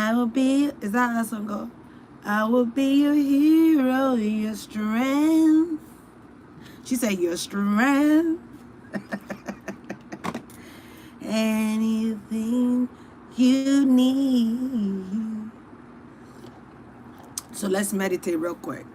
I will be, is that how that song go? I will be your hero, your strength. She said, your strength. Anything you need. So let's meditate real quick.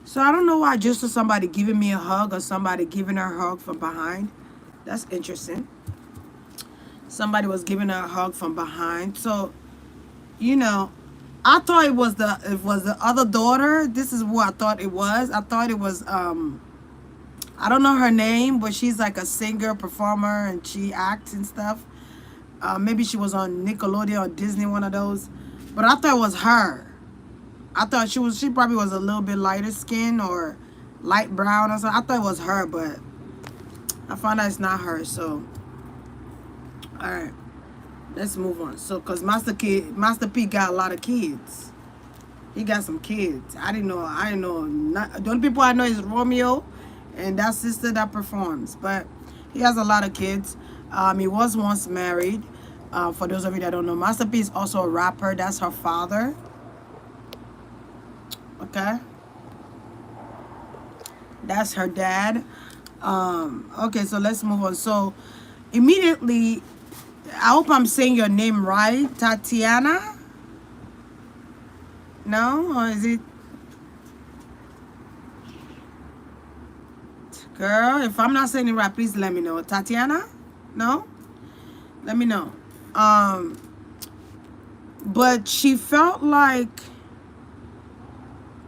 So I don't know why just to somebody giving me a hug or somebody giving her a hug from behind. That's interesting. Somebody was giving her a hug from behind. So, you know, I thought it was the other daughter. This is who I thought it was. I thought it was I don't know her name, but she's like a singer, performer, and she acts and stuff. Maybe she was on Nickelodeon or Disney, one of those. But I thought it was her. I thought she probably was a little bit lighter skin or light brown or something. I thought it was her, but I found out it's not her. So, all right, let's move on. So, cause Master P got a lot of kids. He got some kids. I didn't know. The only people I know is Romeo, and that sister that performs. But he has a lot of kids. He was once married. For those of you that don't know, Master P is also a rapper. That's her father. Okay, that's her dad. Okay, so let's move on. So immediately, I hope I'm saying your name right, Tyatyana. No, or is it? Girl, if I'm not saying it right, please let me know. Tyatyana? No? Let me know. But she felt like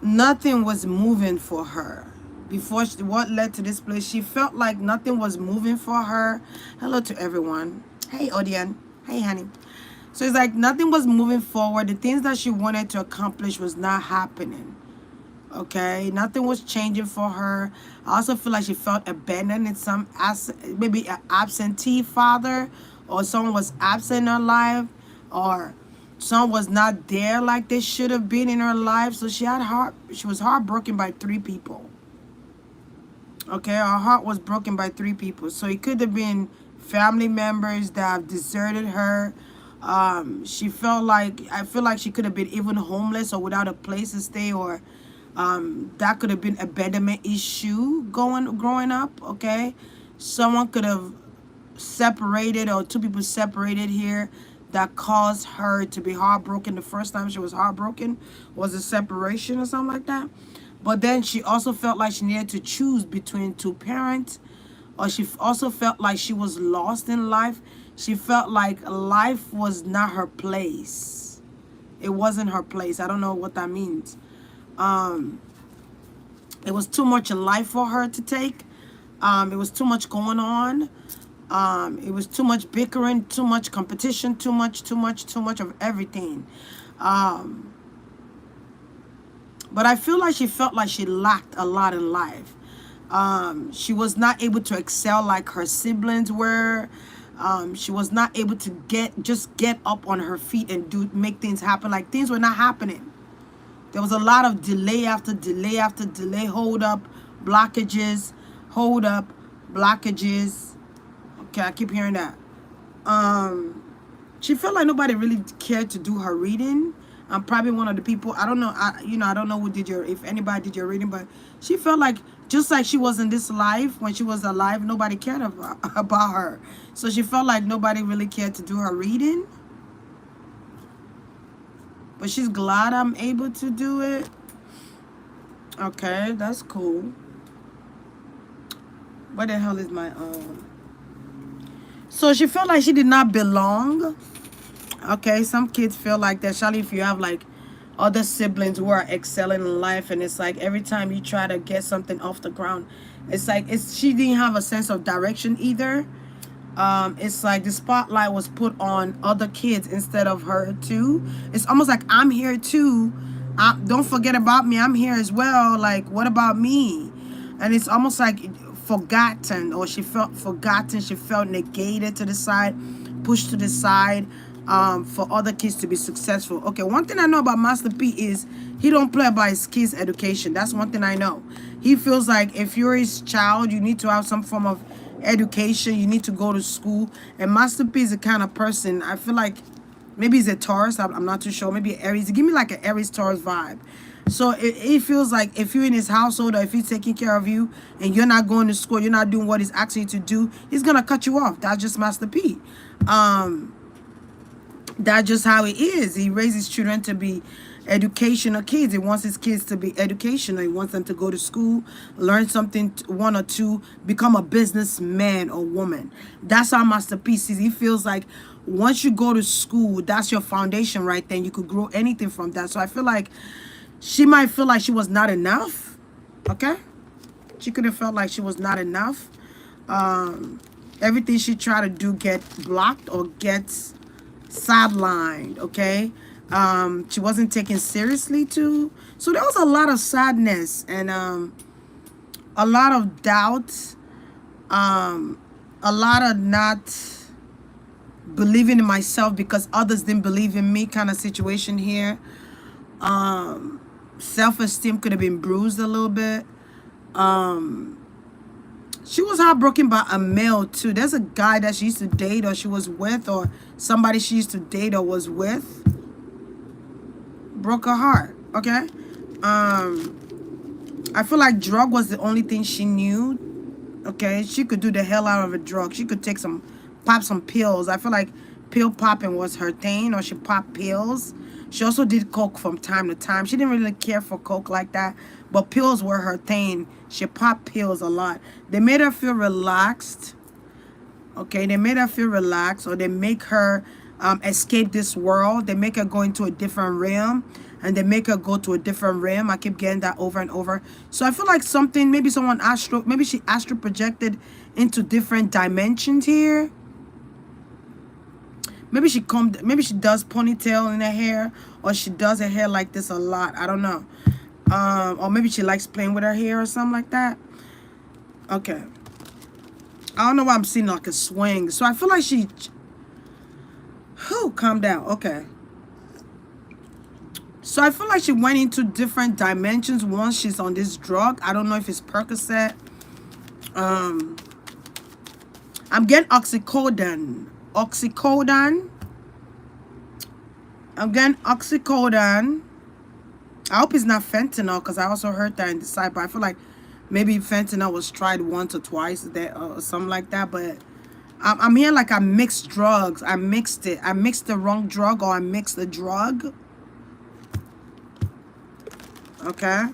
nothing was moving for her. Before what led to this place, she felt like nothing was moving for her. Hello to everyone. Hey, Odian. Hey, honey. So it's like nothing was moving forward. The things that she wanted to accomplish was not happening. Okay, nothing was changing for her. I also feel like she felt abandoned in some, maybe an absentee father, or someone was absent in her life, or someone was not there like they should have been in her life. So she was heartbroken by 3 people. Okay, her heart was broken by 3 people. So it could have been family members that have deserted her. She felt like, I feel like she could have been even homeless or without a place to stay, or that could have been abandonment issue growing up. Okay, someone could have separated, or 2 people separated here, that caused her to be heartbroken. The first time she was heartbroken was a separation or something like that. But then she also felt like she needed to choose between 2 parents, or she also felt like she was lost in life. She felt like life was not her place. It wasn't her place. I don't know what that means. It was too much in life for her to take. It was too much going on. It was too much bickering, too much competition, too much of everything. But I feel like she felt like she lacked a lot in life. She was not able to excel like her siblings were. She was not able to get up on her feet and make things happen. Like, things were not happening. There was a lot of delay after delay after delay, hold up, blockages. Okay, I keep hearing that. She felt like nobody really cared to do her reading. I'm probably one of the people, I don't know, I don't know if anybody did your reading, but she felt like, just like she was in this life, when she was alive, nobody cared about her. So she felt like nobody really cared to do her reading. But she's glad I'm able to do it. Okay, that's cool. What the hell is my So she felt like she did not belong. Okay, some kids feel like that. Especially if you have like other siblings who are excelling in life, and it's like every time you try to get something off the ground, it's like she didn't have a sense of direction either. It's like the spotlight was put on other kids instead of her too. It's almost like I'm here too. Don't forget about me. I'm here as well. Like, what about me? And it's almost like forgotten, or she felt forgotten. She felt negated to the side, pushed to the side, for other kids to be successful. Okay, one thing I know about Master P is he don't play about his kids' education. That's one thing I know. He feels like if you're his child, you need to have some form of education. You need to go to school. And Master P is the kind of person, I feel like, maybe he's a Taurus. I'm not too sure. Maybe Aries. Give me like an Aries Taurus vibe. So it feels like if you're in his household, or if he's taking care of you and you're not going to school, you're not doing what he's asking you to do, he's going to cut you off. That's just Master P. That's just how it is. He raises children to be educational kids. He wants his kids to be educational. He wants them to go to school, learn something, one or two, become a businessman or woman. That's how Master P sees. He feels like once you go to school, that's your foundation right then. You could grow anything from that. So I feel like she might feel like she was not enough. Okay? She could have felt like she was not enough. Everything she tried to do get blocked or gets sidelined. Okay? She wasn't taken seriously too. So there was a lot of sadness and a lot of doubt, a lot of not believing in myself because others didn't believe in me kind of situation here. Self-esteem could have been bruised a little bit. She was heartbroken by a male too. There's a guy that she used to date or she was with, or somebody she used to date or was with. Broke her heart. Okay? I feel like drug was the only thing she knew. Okay? She could do the hell out of a drug. She could pop some pills. I feel like pill popping was her thing, or she popped pills. She also did coke from time to time. She didn't really care for coke like that, but pills were her thing. She popped pills a lot. They made her feel relaxed. Okay, they made her feel relaxed, or they make her escape this world. They make her go into a different realm, and they make her go to a different realm. I keep getting that over and over. So I feel like something, maybe maybe she astral projected into different dimensions here. Maybe she does ponytail in her hair, or she does her hair like this a lot. I don't know. Or maybe she likes playing with her hair or something like that. Okay. I don't know why I'm seeing like a swing. So I feel like she... calm down. Okay. So I feel like she went into different dimensions once she's on this drug. I don't know if it's Percocet. I'm getting oxycodone. I'm getting oxycodone. I hope it's not fentanyl, because I also heard that in the side, but I feel like maybe fentanyl was tried once or twice there, or something like that. But I'm hearing like I mixed drugs. I mixed it. I mixed the wrong drug, or I mixed the drug. Okay.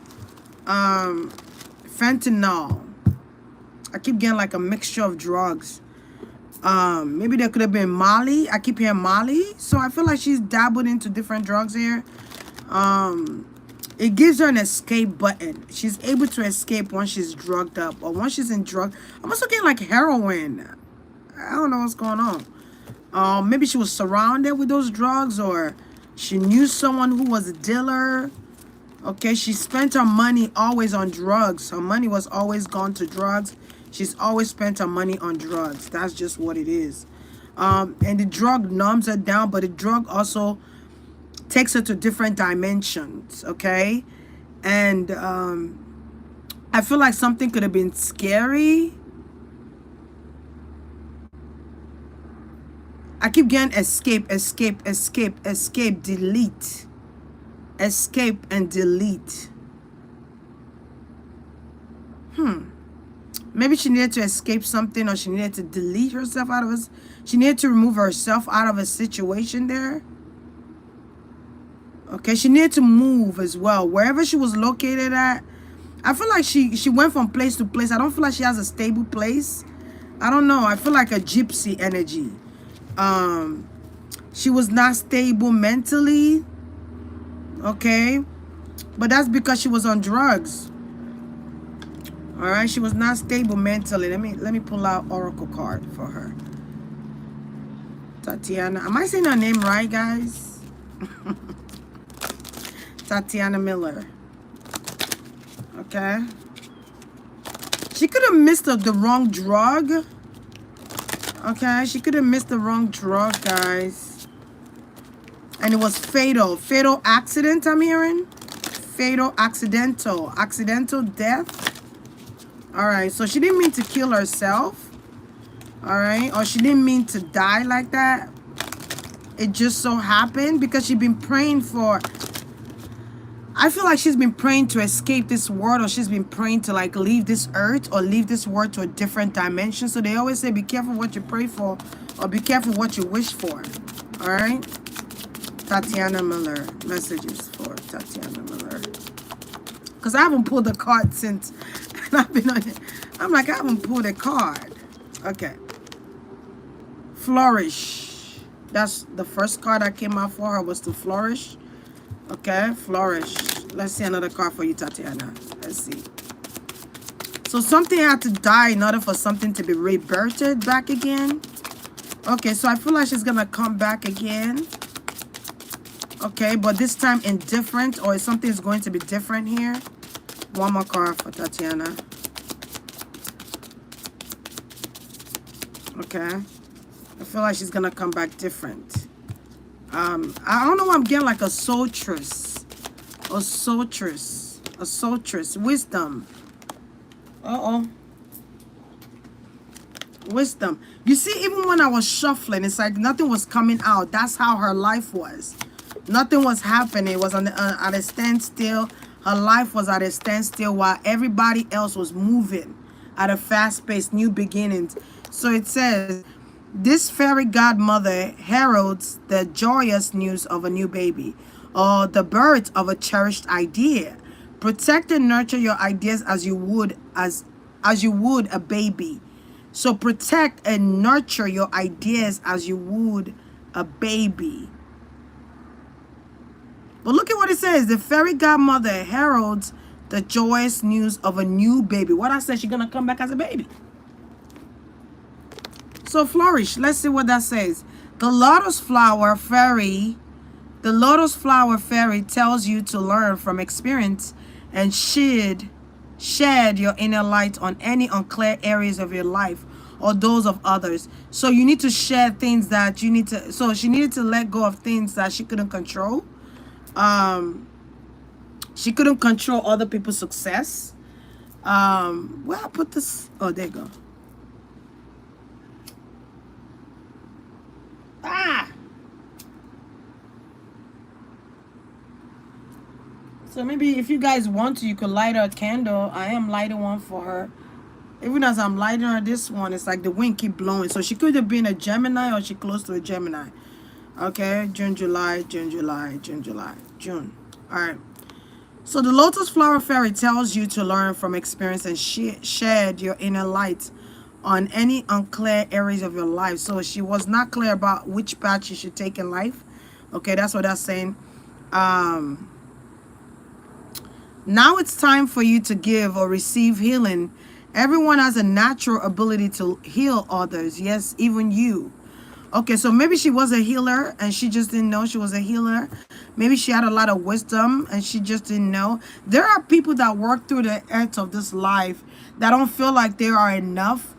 Fentanyl. I keep getting like a mixture of drugs. Maybe there could have been Molly. I keep hearing Molly. So I feel like she's dabbled into different drugs here. It gives her an escape button. She's able to escape once she's drugged up, or once she's in drug. I'm also getting like heroin. I don't know what's going on. Maybe she was surrounded with those drugs, or she knew someone who was a dealer. Okay, she spent her money always on drugs. Her money was always gone to drugs. She's always spent her money on drugs. That's just what it is. And the drug numbs her down, but the drug also takes her to different dimensions, okay? And I feel like something could have been scary. I keep getting escape, delete. Escape and delete. Maybe she needed to escape something, or she needed to delete herself out of it. She needed to remove herself out of a situation there. Okay, she needed to move as well. Wherever she was located at, I feel like she went from place to place. I don't feel like she has a stable place. I don't know. I feel like a gypsy energy. She was not stable mentally. Okay, but that's because she was on drugs. All right, she was not stable mentally. Let me pull out Oracle card for her. Tyatyana. Am I saying her name right, guys? Tyatyana Miller. Okay. She could have missed the wrong drug. Okay, she could have missed the wrong drug, guys. And it was fatal. Fatal accident, I'm hearing. Fatal accidental. Accidental death. Alright, so she didn't mean to kill herself. Alright, or she didn't mean to die like that. It just so happened because she'd been praying for... I feel like she's been praying to escape this world, or she's been praying to like leave this earth or leave this world to a different dimension. So they always say be careful what you pray for, or be careful what you wish for. Alright? Tyatyana Miller. Messages for Tyatyana Miller. Because I haven't pulled a card since I've been on it. I'm like, I haven't pulled a card. Okay. Flourish. That's the first card that came out for her, was to flourish. Okay, flourish. Let's see another card for you, Tyatyana. Let's see. So something had to die in order for something to be rebirthed back again. Okay, so I feel like she's gonna come back again. Okay, but this time indifferent, or something is going to be different here. One more card for Tyatyana. Okay. I feel like she's gonna come back different. I don't know why I'm getting like a soultress. A soultress. A soultress. Wisdom. Uh-oh. Wisdom. You see, even when I was shuffling, it's like nothing was coming out. That's how her life was. Nothing was happening. It was at a standstill. Her life was at a standstill while everybody else was moving at a fast pace, new beginnings. So it says, this fairy godmother heralds the joyous news of a new baby, or the birth of a cherished idea. Protect and nurture your ideas as you would a baby. So protect and nurture your ideas as you would a baby. But look at what it says. The fairy godmother heralds the joyous news of a new baby. What I said, she's gonna come back as a baby. So flourish. Let's see what that says. The lotus flower fairy tells you to learn from experience and shed your inner light on any unclear areas of your life or those of others. So you need to share things that you need to, so she needed to let go of things that she couldn't control. She couldn't control other people's success. Where I put this? Oh, there you go. So maybe if you guys want to, you could light her a candle. I am lighting one for her. Even as I'm lighting her this one, it's like the wind keep blowing. So she could have been a Gemini, or she close to a Gemini. Okay, June, July, June, July, June, July, June. All right. So the lotus flower fairy tells you to learn from experience and shed your inner light on any unclear areas of your life. So she was not clear about which path she should take in life. Okay, that's what that's saying. Now it's time for you to give or receive healing. Everyone has a natural ability to heal others. Yes, even you. Okay, so maybe she was a healer and she just didn't know she was a healer. Maybe she had a lot of wisdom and she just didn't know. There are people that work through the earth of this life that don't feel like they are enough,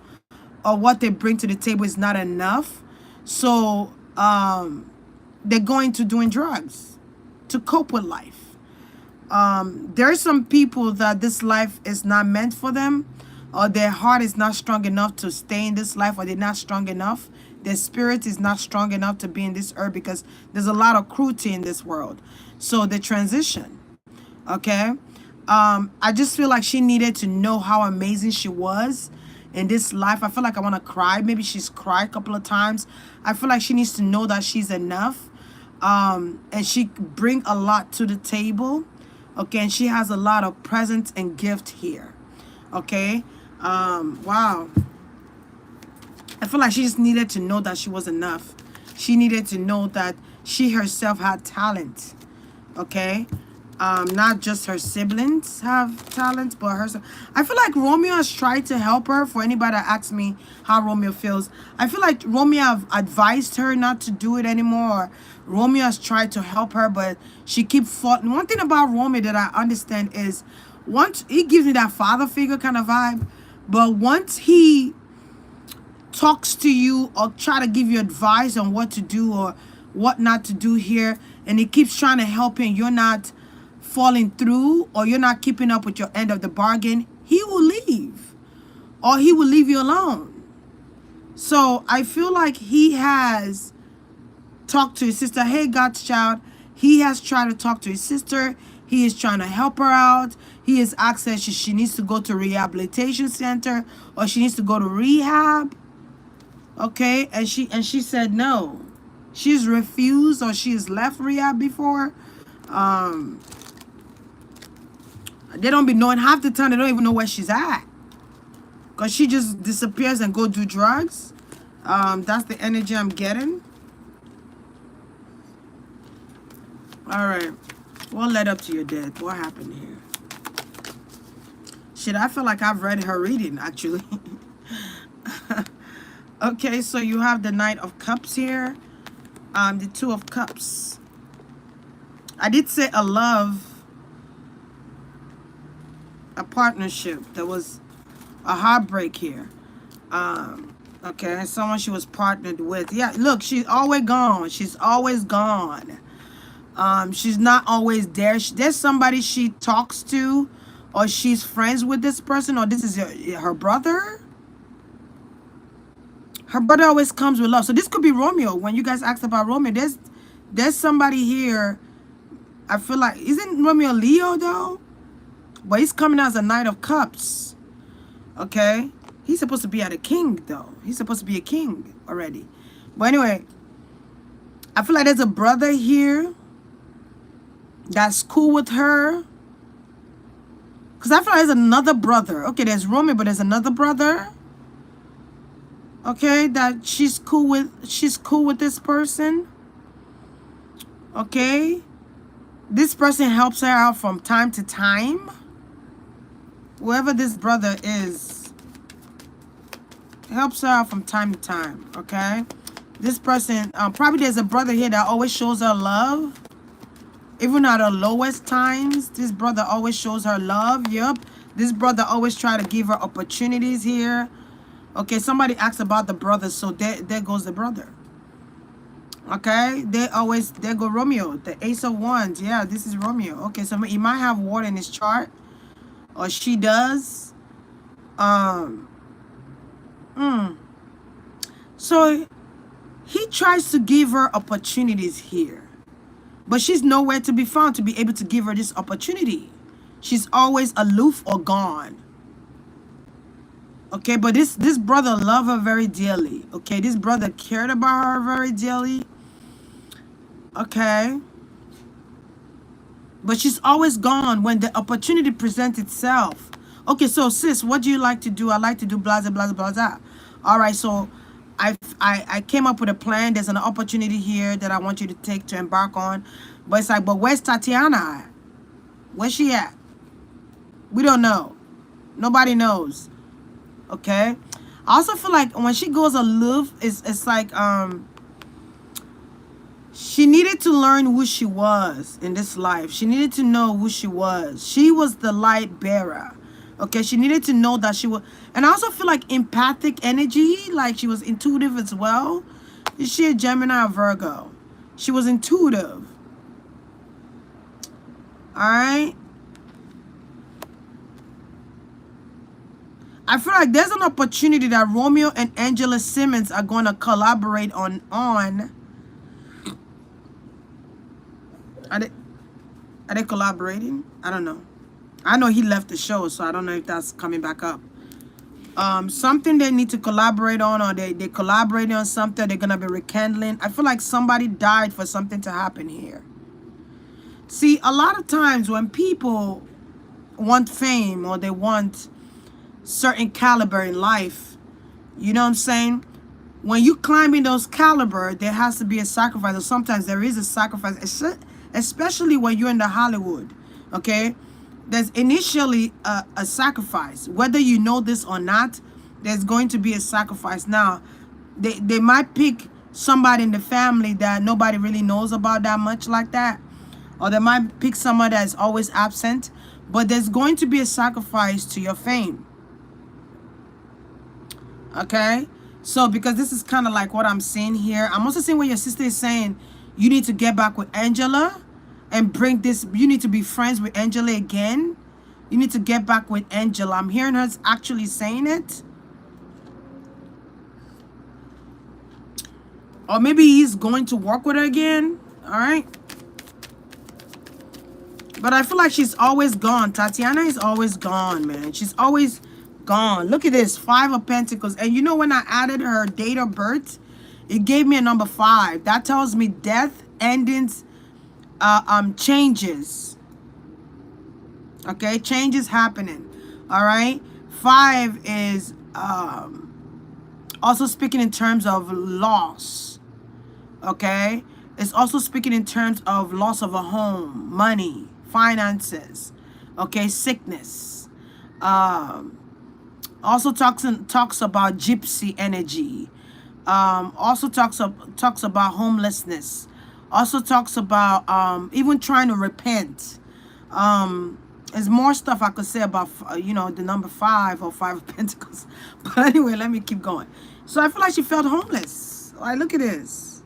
or what they bring to the table is not enough. So they're going to doing drugs to cope with life. There are some people that this life is not meant for them, or their heart is not strong enough to stay in this life, or they're not strong enough. Their spirit is not strong enough to be in this earth because there's a lot of cruelty in this world. So they transition. Okay? I just feel like she needed to know how amazing she was in this life. I feel like I want to cry. Maybe she's cried a couple of times. I feel like she needs to know that she's enough. And she bring a lot to the table. Okay? And she has a lot of presence and gift here. Okay? Wow. I feel like she just needed to know that she was enough. She needed to know that she herself had talent. Okay? Not just her siblings have talents, but her. I feel like Romeo has tried to help her. For anybody that asks me how Romeo feels, I feel like Romeo have advised her not to do it anymore. Romeo has tried to help her, but she keeps falling. One thing about Romeo that I understand is, once he gives me that father figure kind of vibe, but once he talks to you or try to give you advice on what to do or what not to do here, and he keeps trying to help you and you're not falling through or you're not keeping up with your end of the bargain, he will leave or he will leave you alone. So I feel like he has talked to his sister. Hey, God's child, he has tried to talk to his sister. He is trying to help her out. He has asked her she needs to go to rehabilitation center or she needs to go to rehab. Okay, and she said no. She's refused or she's left rehab before. They don't be knowing half the time. They don't even know where she's at, because she just disappears and go do drugs. That's the energy I'm getting. All right, what led up to your death? What happened here? Shit, I feel like I've read her reading actually. Okay, so you have the Knight of Cups here. The Two of Cups. I did say a love, a partnership. There was a heartbreak here. Okay, someone she was partnered with. Yeah, look, she's always gone. She's always gone. She's not always there. There's somebody she talks to, or she's friends with this person, or this is her brother. Her brother always comes with love. So this could be Romeo. When you guys asked about Romeo, there's somebody here. I feel like, isn't Romeo Leo though? But he's coming as a Knight of Cups. Okay? He's supposed to be at a king though. He's supposed to be a king already. But anyway, I feel like there's a brother here that's cool with her. Because I feel like there's another brother. Okay, there's Romeo, but there's another brother. Okay, that she's cool with this person. Okay, this person helps her out from time to time. Whoever this brother is helps her out from time to time. Okay, this person probably there's a brother here that always shows her love, even at her lowest times. This brother always shows her love. Yep, this brother always try to give her opportunities here. Okay, somebody asked about the brother, so there goes the brother. Okay, there go Romeo, the Ace of Wands. Yeah, this is Romeo. Okay, so he might have water in his chart, or she does. So he tries to give her opportunities here, but she's nowhere to be found to be able to give her this opportunity. She's always aloof or gone. Okay, but this brother loved her very dearly. Okay, this brother cared about her very dearly. Okay. But she's always gone when the opportunity presents itself. Okay, so sis, what do you like to do? I like to do blah, blah, blah, blah. All right, so I came up with a plan. There's an opportunity here that I want you to take to embark on. But it's like, but where's Tyatyana at? Where's she at? We don't know. Nobody knows. Okay, I also feel like when she goes aloof, it's like she needed to learn who she was in this life. She needed to know who she was. She was the light bearer. Okay, she needed to know that she was, and I also feel like empathic energy, like she was intuitive as well. Is she a Gemini or Virgo? She was intuitive. All right. I feel like there's an opportunity that Romeo and Angela Simmons are going to collaborate on. Are they collaborating? I don't know. I know he left the show, so I don't know if that's coming back up. Something they need to collaborate on, or they collaborating on something, they're going to be rekindling. I feel like somebody died for something to happen here. See, a lot of times when people want fame or they want certain caliber in life, you know what I'm saying, when you climbing those caliber, there has to be a sacrifice, or sometimes there is a sacrifice, especially when you're in the Hollywood. Okay, there's initially a sacrifice. Whether you know this or not, there's going to be a sacrifice. Now, they might pick somebody in the family that nobody really knows about that much like that. Or they might pick someone that's always absent. But there's going to be a sacrifice to your fame. Okay? So, because this is kind of like what I'm seeing here. I'm also seeing what your sister is saying. You need to get back with Angela and bring this. You need to be friends with Angela again. You need to get back with Angela. I'm hearing her actually saying it. Or maybe he's going to work with her again. All right? But I feel like she's always gone. Tyatyana is always gone, man. She's always gone. Look at this. 5 of Pentacles. And you know, when I added her date of birth, it gave me a number 5. That tells me death, endings, changes. Okay? Changes happening. All right? 5 is also speaking in terms of loss. Okay? It's also speaking in terms of loss of a home, money, finances, okay, sickness. Also talks about gypsy energy. Also talks about homelessness. Also talks about even trying to repent. There's more stuff I could say about you know, the number 5 or 5 of Pentacles. But anyway, let me keep going. So I feel like she felt homeless. Like, look at this.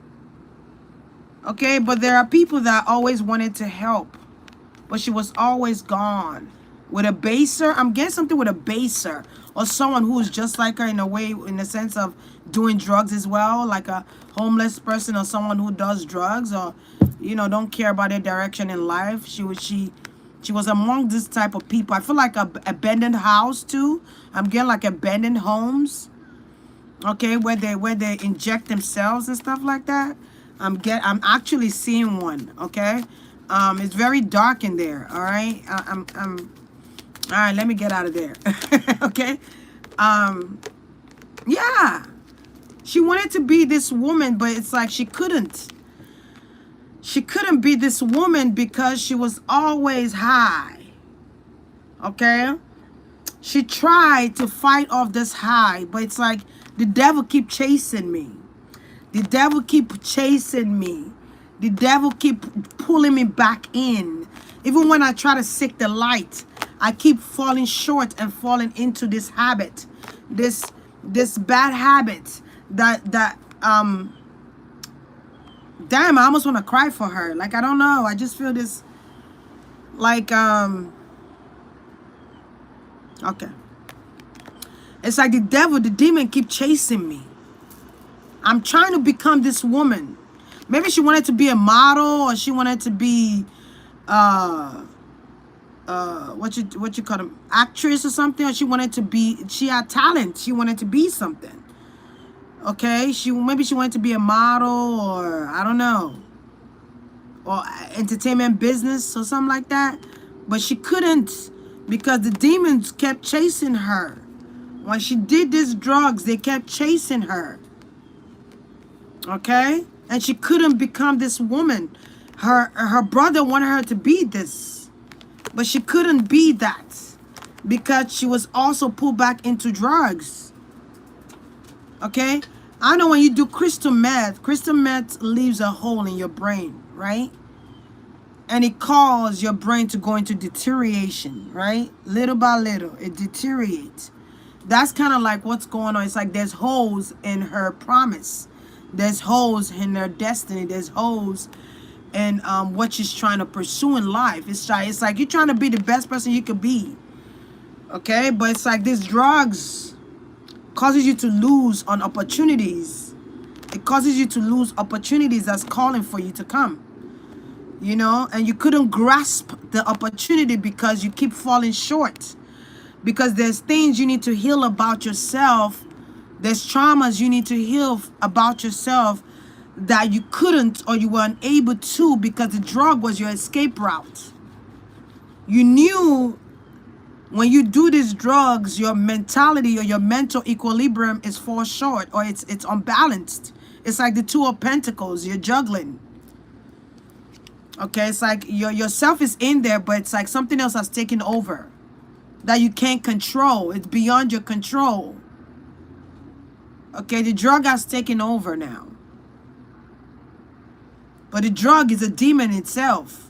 Okay, but there are people that always wanted to help, but she was always gone. With a baser, I'm getting something with a baser, or someone who is just like her in a way, in the sense of doing drugs as well, like a homeless person or someone who does drugs, or, you know, don't care about their direction in life. She was among this type of people. I feel like a abandoned house too. I'm getting like abandoned homes. Okay, where they inject themselves and stuff like that. I'm actually seeing one. Okay, it's very dark in there. All right, all right. Let me get out of there. Okay, yeah, she wanted to be this woman, but it's like she couldn't. She couldn't be this woman because she was always high. Okay, she tried to fight off this high, but it's like the devil keep chasing me. The devil keep chasing me. The devil keep pulling me back in. Even when I try to seek the light, I keep falling short and falling into this habit. This bad habit that damn, I almost want to cry for her. Like, I don't know. I just feel this like okay. It's like the devil, the demon keep chasing me. I'm trying to become this woman. Maybe she wanted to be a model, or she wanted to be what you call them, actress or something, or she wanted to be, she had talent. She wanted to be something. Okay, maybe she wanted to be a model, or I don't know, or entertainment business or something like that. But she couldn't because the demons kept chasing her. When she did these drugs, they kept chasing her. Okay? And she couldn't become this woman. Her brother wanted her to be this. But she couldn't be that because she was also pulled back into drugs. Okay? I know when you do crystal meth leaves a hole in your brain, right? And it causes your brain to go into deterioration, right? Little by little, it deteriorates. That's kind of like what's going on. It's like there's holes in her promise. There's holes in her destiny. There's holes in what she's trying to pursue in life. It's like you're trying to be the best person you could be. Okay? But it's like these drugs causes you to lose on opportunities. It causes you to lose opportunities that's calling for you to come. You know? And you couldn't grasp the opportunity because you keep falling short. Because there's things you need to heal about yourself. There's traumas you need to heal about yourself that you couldn't, or you were unable to, because the drug was your escape route. You knew when you do these drugs, your mentality or your mental equilibrium is fall short, or it's unbalanced. It's like the 2 of Pentacles. You're juggling. Okay, it's like yourself is in there, but it's like something else has taken over that you can't control. It's beyond your control. Okay, the drug has taken over now. But the drug is a demon itself.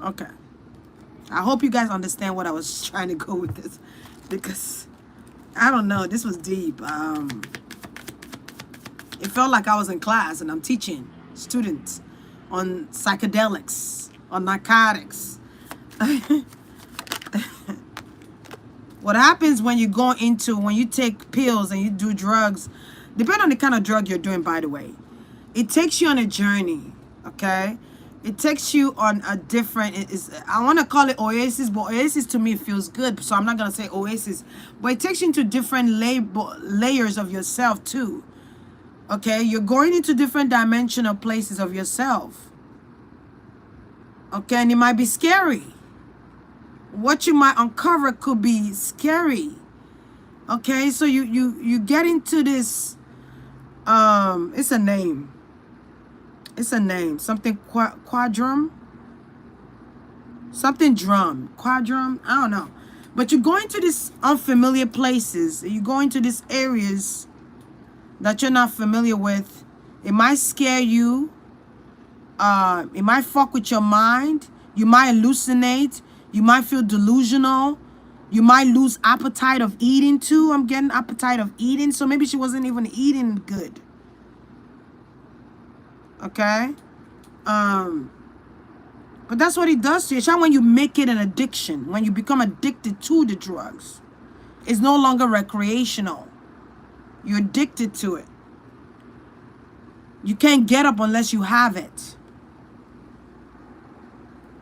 Okay. I hope you guys understand what I was trying to go with this. Because, I don't know, this was deep. It felt like I was in class and I'm teaching students on psychedelics, on narcotics. What happens when you go into, when you take pills and you do drugs, depending on the kind of drug you're doing, by the way, it takes you on a journey, okay? It takes you on a different, I want to call it oasis, but oasis to me feels good, so I'm not going to say oasis. But it takes you into different layers of yourself too, okay? You're going into different dimensional places of yourself, okay? And it might be scary. What you might uncover could be scary. Okay, so you get into this, it's a name. It's a name. Something quadrum. Something drum. Quadrum. I don't know. But you go into these unfamiliar places. You go into these areas that you're not familiar with. It might scare you. It might fuck with your mind. You might hallucinate. You might feel delusional. You might lose appetite of eating too. I'm getting appetite of eating. So maybe she wasn't even eating good. Okay? But that's what it does to you. It's not when you make it an addiction. When you become addicted to the drugs. It's no longer recreational. You're addicted to it. You can't get up unless you have it.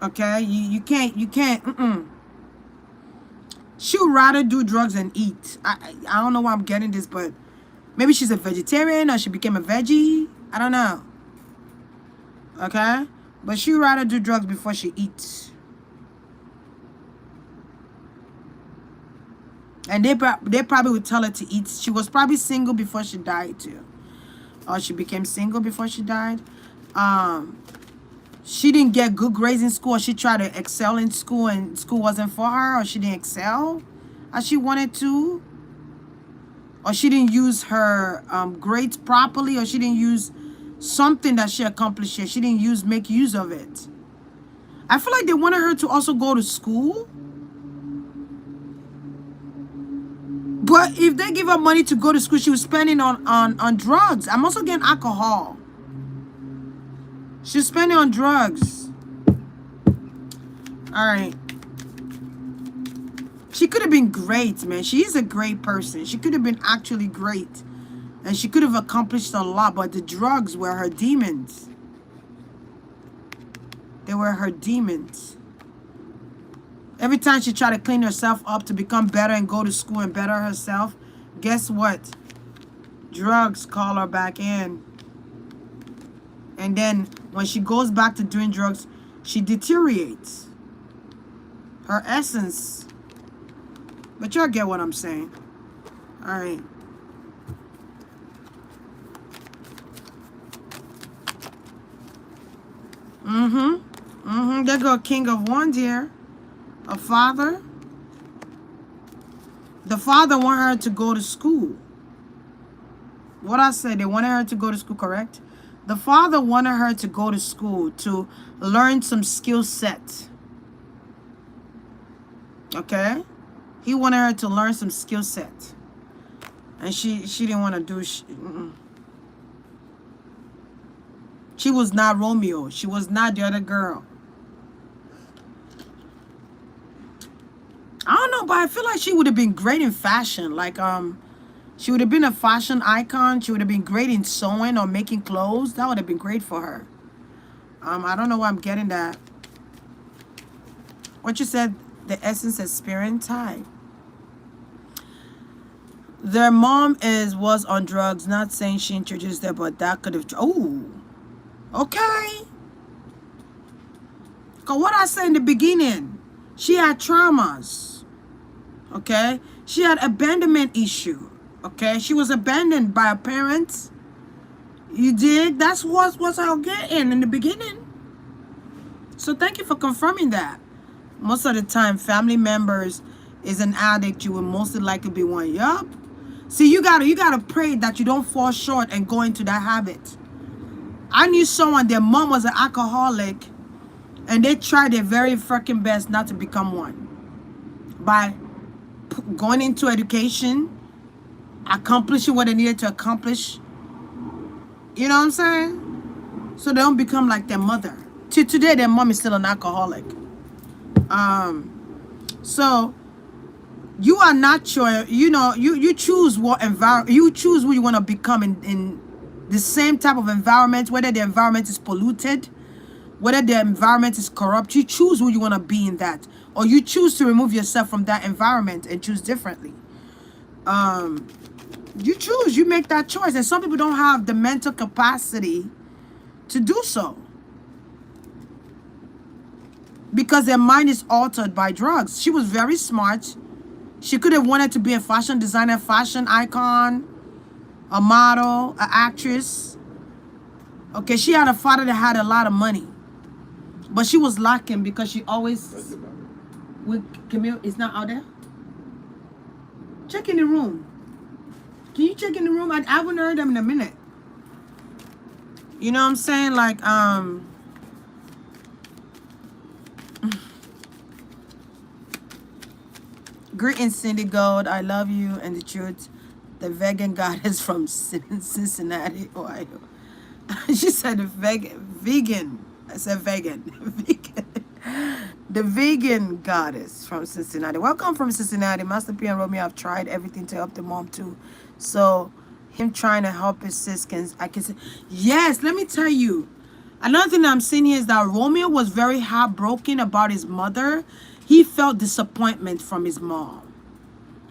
Okay? You can't. She would rather do drugs than eat. I don't know why I'm getting this, but maybe she's a vegetarian or she became a veggie. I don't know. Okay? But she would rather do drugs before she eats. And they probably would tell her to eat. She was probably single before she died too. Or she became single before she died. She didn't get good grades in school. Or she tried to excel in school and school wasn't for her. Or she didn't excel as she wanted to. Or she didn't use her grades properly. Or she didn't use something that she accomplished here. She didn't make use of it. I feel like they wanted her to also go to school. But if they give her money to go to school, she was spending on drugs. I'm also getting alcohol. She's spending on drugs. All right. She could have been great, man. She is a great person. She could have been actually great. And she could have accomplished a lot. But the drugs were her demons. They were her demons. Every time she tried to clean herself up to become better and go to school and better herself, guess what? Drugs call her back in. And then when she goes back to doing drugs, she deteriorates. Her essence. But y'all get what I'm saying. All right. There go King of Wands here. A father. The father wanted her to go to school. What I said, they wanted her to go to school, correct? The father wanted her to go to school to learn some skill set. Okay? He wanted her to learn some skill set. And she didn't want to do She was not Romeo. She was not the other girl. I don't know, but I feel like she would have been great in fashion. Like, she would have been a fashion icon. She would have been great in sewing or making clothes. That would have been great for her. I don't know why I'm getting that. What you said, the essence is spirit type. Their mom was on drugs. Not saying she introduced her, but that could have. Oh, okay. Cause what I said in the beginning, she had traumas. Okay, she had abandonment issue. Okay, she was abandoned by her parents. You dig? That's what I'll get in the beginning. So thank you for confirming that. Most of the time, family members is an addict. You will mostly likely be one. Yup. See, you gotta pray that you don't fall short and go into that habit. I knew someone, their mom was an alcoholic, and they tried their very freaking best not to become one by going into education, accomplishing what they needed to accomplish. You know what I'm saying? So they don't become like their mother. To today, their mom is still an alcoholic. So you are not sure. You know, you choose what environment, you choose who you want to become in the same type of environment, whether the environment is polluted, whether the environment is corrupt. You choose who you want to be in that, or you choose to remove yourself from that environment and choose differently. You choose, you make that choice, and some people don't have the mental capacity to do so because their mind is altered by drugs. She was very smart. She could have wanted to be a fashion designer, fashion icon, a model, an actress. Okay, she had a father that had a lot of money, but she was lacking because she always with Camille. It's not out there. Check in the room. Can you check in the room? I haven't heard them in a minute. You know what I'm saying? Like, greetings, Cindy Gold. I love you and the truth. The vegan goddess from Cincinnati, Ohio. She said vegan. I said vegan. Vegan. The vegan goddess from Cincinnati. Welcome from Cincinnati. Master P and Romeo have tried everything to help the mom too. So him trying to help his sis I can say, yes, let me tell you. Another thing I'm seeing here is that Romeo was very heartbroken about his mother. He felt disappointment from his mom.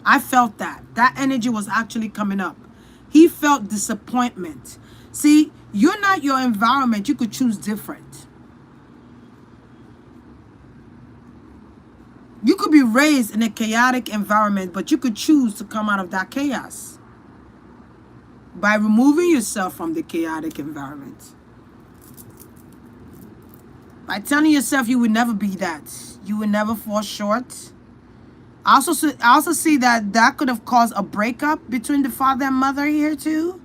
I felt that. That energy was actually coming up. He felt disappointment. See, you're not your environment. You could choose different. You could be raised in a chaotic environment, but you could choose to come out of that chaos by removing yourself from the chaotic environment. By telling yourself you would never be that. You would never fall short. I also see that could have caused a breakup between the father and mother here too.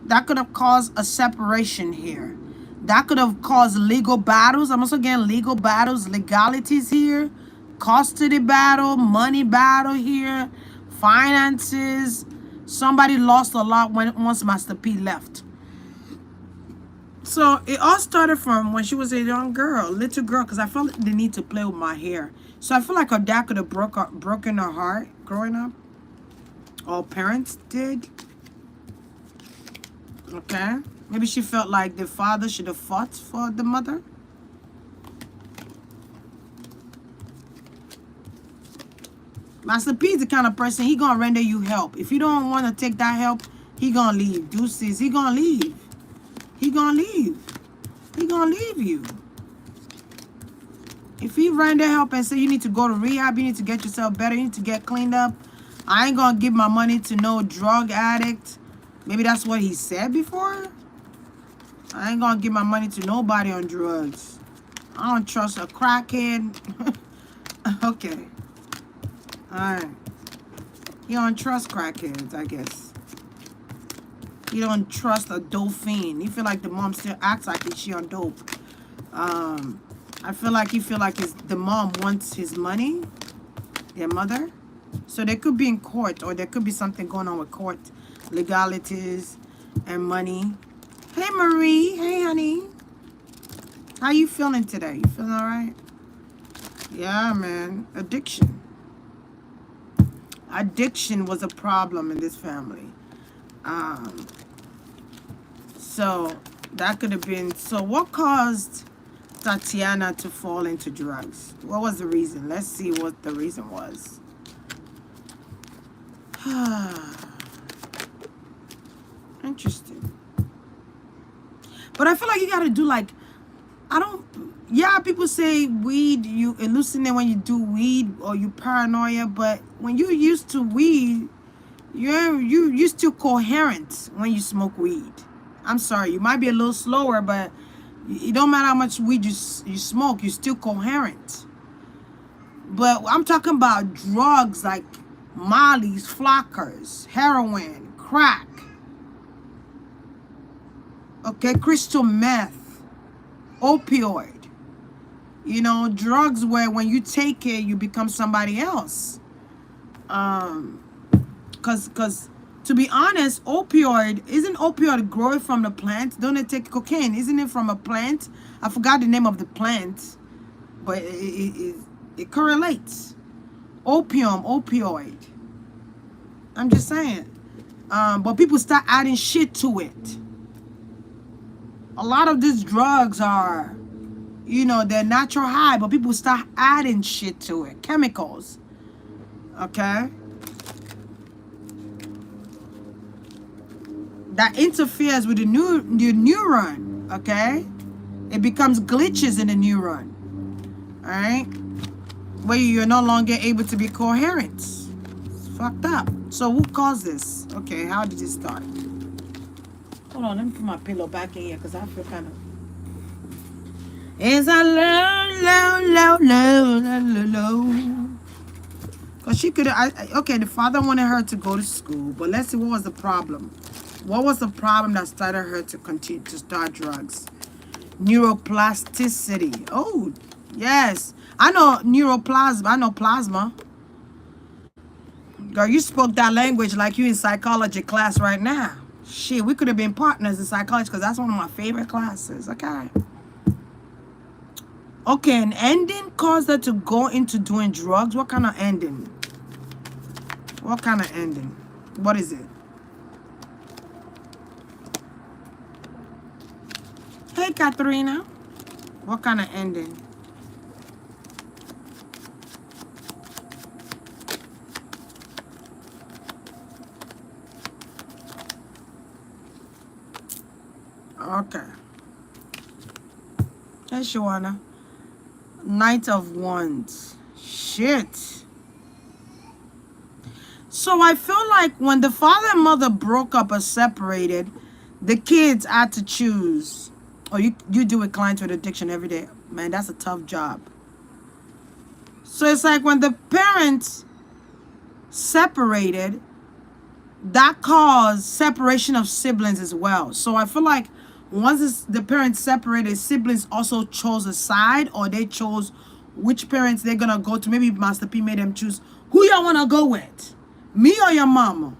That could have caused a separation here. That could have caused legal battles. I'm also getting legal battles, legalities here. Custody battle, money battle here. Finances. Somebody lost a lot once Master P left. So it all started from when she was a young girl, little girl, because I felt the need to play with my hair. So I feel like her dad could have broken her heart growing up. Or parents did. Okay. Maybe she felt like the father should have fought for the mother. Master P is the kind of person, he gonna render you help. If you don't want to take that help, he gonna leave. Deuces, he gonna leave. He gonna leave. He gonna leave you. If he render help and say you need to go to rehab, you need to get yourself better, you need to get cleaned up, I ain't gonna give my money to no drug addict. Maybe that's what he said before. I ain't gonna give my money to nobody on drugs. I don't trust a crackhead. Okay. Alright. You don't trust crackheads, I guess. You don't trust a dope fiend. You feel like the mom still acts like she on dope. I feel like you feel like the mom wants his money, their mother. So they could be in court, or there could be something going on with court legalities and money. Hey Marie, hey honey. How you feeling today? You feeling all right? Yeah, man. Addiction. Addiction was a problem in this family. So that could have been. So what caused Tyatyana to fall into drugs? What was the reason? Let's see what the reason was. Interesting. But I feel like you gotta do like, yeah, people say weed, you hallucinate when you do weed, or you paranoia, but when you're used to weed, you're still coherent when you smoke weed. I'm sorry, you might be a little slower, but it don't matter how much weed you smoke, you're still coherent. But I'm talking about drugs like mollies, flockers, heroin, crack, okay, crystal meth, opioid. You know, drugs where when you take it, you become somebody else. Cause to be honest, isn't opioid growing from the plant? Don't they take cocaine? Isn't it from a plant? I forgot the name of the plant, but it correlates. Opioid. I'm just saying. But people start adding shit to it. A lot of these drugs are, you know, they're natural high, but people start adding shit to it. Chemicals. Okay? That interferes with the neuron. Okay? It becomes glitches in the neuron. Alright? Where you're no longer able to be coherent. It's fucked up. So who caused this? Okay, how did it start? Hold on, let me put my pillow back in here because I feel kind of... It's a low. Because she could have... Okay, the father wanted her to go to school, but let's see, what was the problem? What was the problem that started her to continue to start drugs? Neuroplasticity. Oh, yes. I know neuroplasma. I know plasma. Girl, you spoke that language like you in psychology class right now. Shit, we could have been partners in psychology because that's one of my favorite classes. Okay. Okay, an ending caused her to go into doing drugs. What kind of ending? What kind of ending? What is it? Hey, Katharina. What kind of ending? Okay. Hey, Shawana. Knight of Wands. Shit. So I feel like when the father and mother broke up or separated, the kids had to choose. Oh, you deal with clients with addiction every day. Man, that's a tough job. So it's like when the parents separated, that caused separation of siblings as well. So I feel like once the parents separated, siblings also chose a side, or they chose which parents they're gonna go to. Maybe Master P made them choose who y'all wanna go with, me or your mama.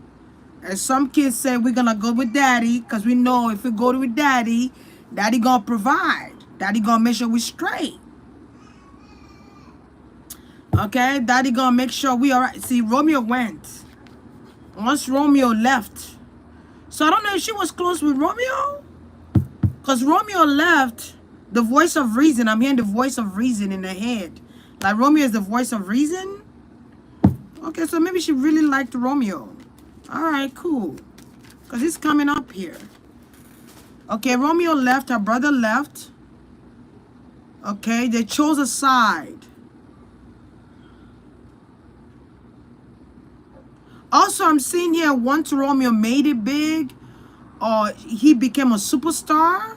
And some kids said we're gonna go with daddy because we know if we go with daddy, daddy gonna provide. Daddy gonna make sure we straight. Okay, daddy gonna make sure we alright. See, Romeo went. Once Romeo left, so I don't know if she was close with Romeo. Because Romeo left, the voice of reason. I'm hearing the voice of reason in her head. Like Romeo is the voice of reason. Okay, so maybe she really liked Romeo. All right, cool. Because he's coming up here. Okay, Romeo left. Her brother left. Okay, they chose a side. Also, I'm seeing here once Romeo made it big, or he became a superstar.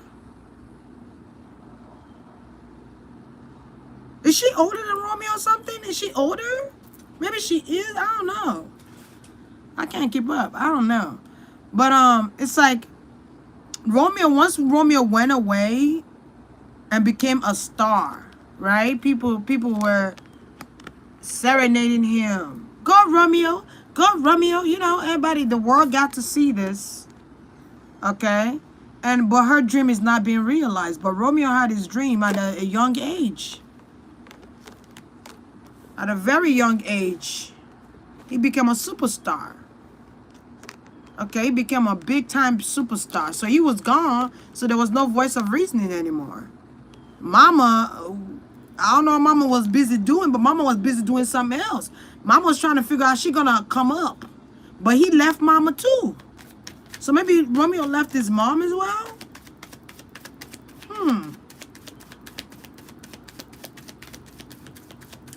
Is she older than Romeo or something? Is she older? Maybe she is. I don't know. I can't keep up. I don't know. But it's like Romeo, once Romeo went away and became a star, right? People were serenading him. Go Romeo. Go Romeo. You know, everybody, the world got to see this. Okay? But her dream is not being realized. But Romeo had his dream at a young age. At a very young age, he became a superstar. Okay, he became a big-time superstar. So he was gone, so there was no voice of reasoning anymore. Mama, I don't know what Mama was busy doing, but Mama was busy doing something else. Mama was trying to figure out how she gonna come up. But he left Mama too. So maybe Romeo left his mom as well?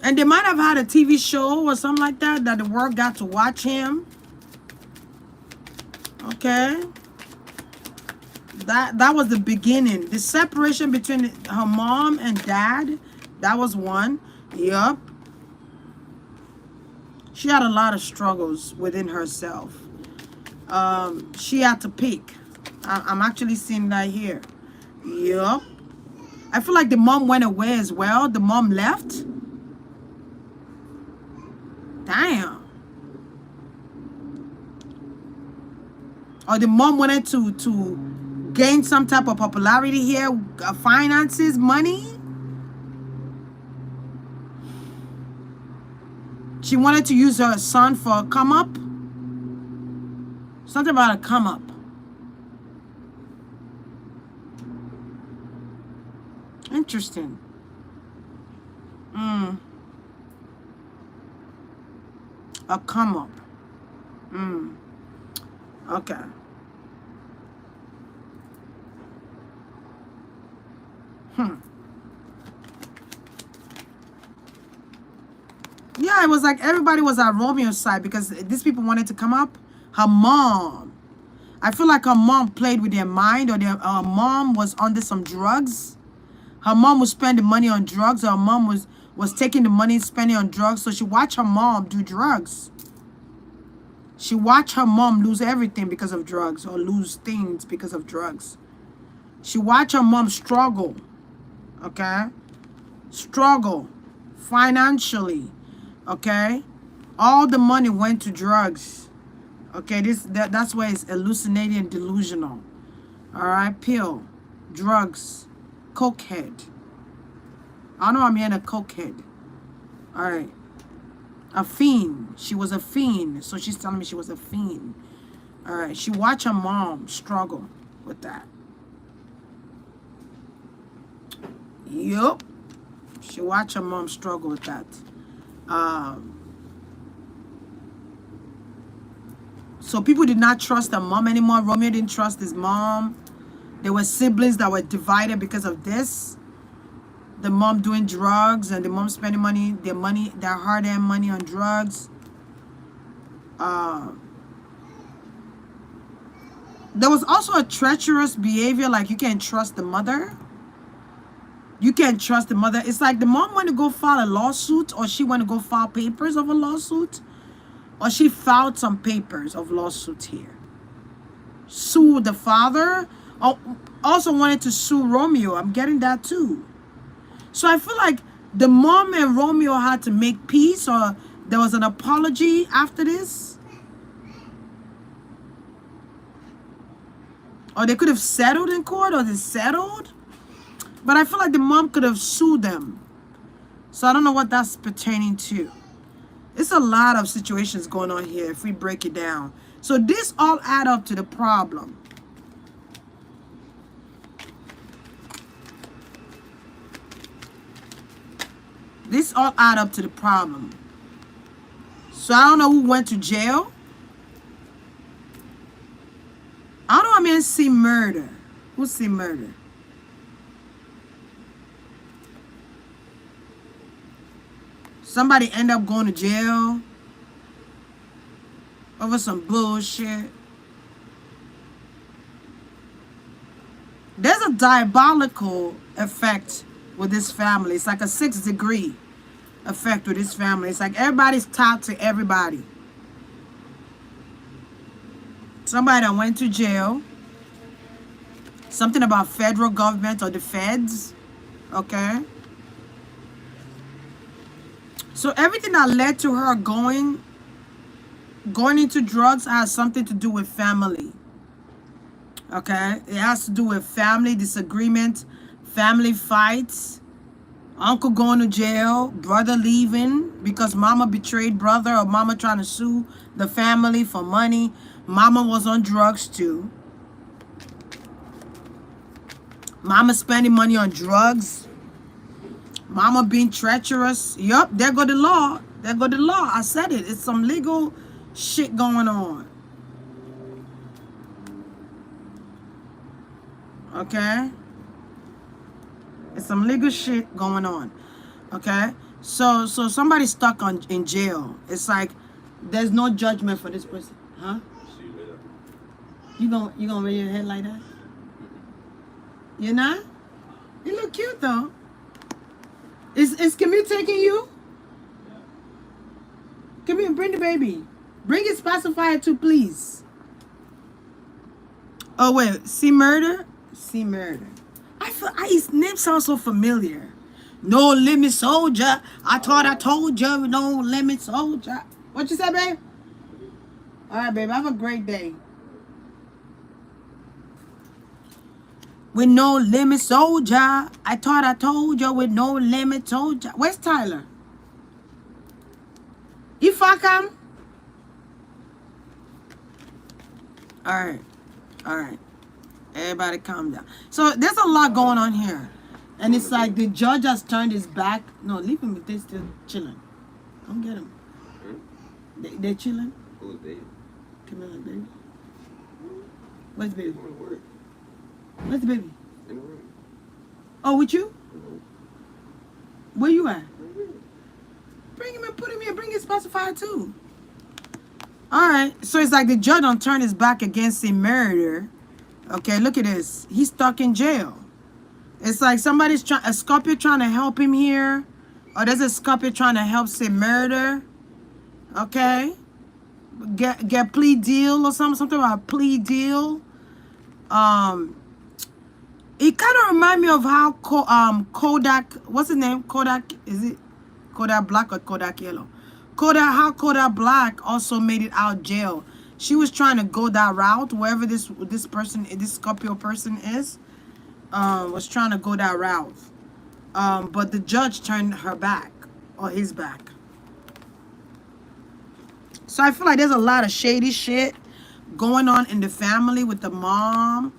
And they might have had a TV show or something like that the world got to watch him. Okay. That was the beginning. The separation between her mom and dad, that was one. Yup. She had a lot of struggles within herself. She had to pick. I'm actually seeing that here. Yup. I feel like the mom went away as well. The mom left. Damn. Or the mom wanted to gain some type of popularity here, finances, money. She wanted to use her son for a come up. Something about a come up. Interesting. A come up. Okay. Yeah, it was like everybody was at Romeo's side because these people wanted to come up. Her mom. I feel like her mom played with their mind, or their mom was under some drugs. Her mom was spending money on drugs. Her mom was taking the money and spending on drugs. So she watched her mom do drugs. She watched her mom lose everything because of drugs, or lose things because of drugs. She watched her mom struggle. Okay? Struggle financially. Okay? All the money went to drugs. Okay? That's why it's hallucinating and delusional. All right? Pill, drugs, cokehead. I know I'm hearing a cokehead. All right. A fiend. She was a fiend. So she's telling me she was a fiend. All right. She watched her mom struggle with that. Yup. She watched her mom struggle with that. So people did not trust their mom anymore. Romeo didn't trust his mom. There were siblings that were divided because of this. The mom doing drugs and the mom spending money, their hard-earned money on drugs. There was also a treacherous behavior, like you can't trust the mother. You can't trust the mother. It's like the mom went to go file a lawsuit, or she went to go file papers of a lawsuit, or she filed some papers of lawsuit here. Sued the father. Also wanted to sue Romeo. I'm getting that too. So I feel like the mom and Romeo had to make peace, or there was an apology after this. Or they could have settled in court, or they settled. But I feel like the mom could have sued them. So I don't know what that's pertaining to. It's a lot of situations going on here if we break it down. So this all add up to the problem. This all add up to the problem. So I don't know who went to jail. I don't know, I mean, see murder. Who see murder? Somebody end up going to jail over some bullshit. There's a diabolical effect with this family. It's like a 6th degree effect with this family. It's like everybody's tied to everybody. Somebody that went to jail. Something about federal government or the feds. Okay? So everything that led to her going into drugs has something to do with family. Okay? It has to do with family disagreement, family fights, uncle going to jail, brother leaving because mama betrayed brother, or mama trying to sue the family for money. Mama was on drugs too. Mama spending money on drugs. Mama being treacherous. Yup, there go the law. There go the law. I said it. It's some legal shit going on. Okay? It's some legal shit going on. Okay? So somebody's stuck in jail. It's like there's no judgment for this person. Huh? You gonna raise your head like that? You know? You look cute though. Is Camille taking you? Come here, bring the baby. Bring his pacifier too, please. Oh wait, see murder? See murder. His name sounds so familiar. No limit soldier. I thought I told you, no limit soldier. What you said, babe? All right, babe. Have a great day. With no limit soldier. I thought I told you with no limit soldier. Where's Tyler? You fuck him? All right. All right. Everybody calm down. So there's a lot going on here. And it's like the judge has turned his back. No, leave him if they're still chilling. Don't get him. They're chilling? Who's baby? Come here, baby. Where's the baby? Where's the baby? In the room. Oh, with you? No. Where you at? Bring him and put him here. Bring his pacifier too. All right. So it's like the judge don't turn his back against a murder. Okay, look at this. He's stuck in jail. It's like somebody's trying, a Scorpio trying to help him here. Or there's a Scorpio trying to help say murder. Okay. Get plea deal or something about a plea deal. It kind of remind me of how Kodak, what's his name? Kodak, is it Kodak Black or Kodak Yellow? How Kodak Black also made it out jail. She was trying to go that route, wherever this person, this Scorpio person is, was trying to go that route. But the judge turned her back, or his back. So I feel like there's a lot of shady shit going on in the family with the mom.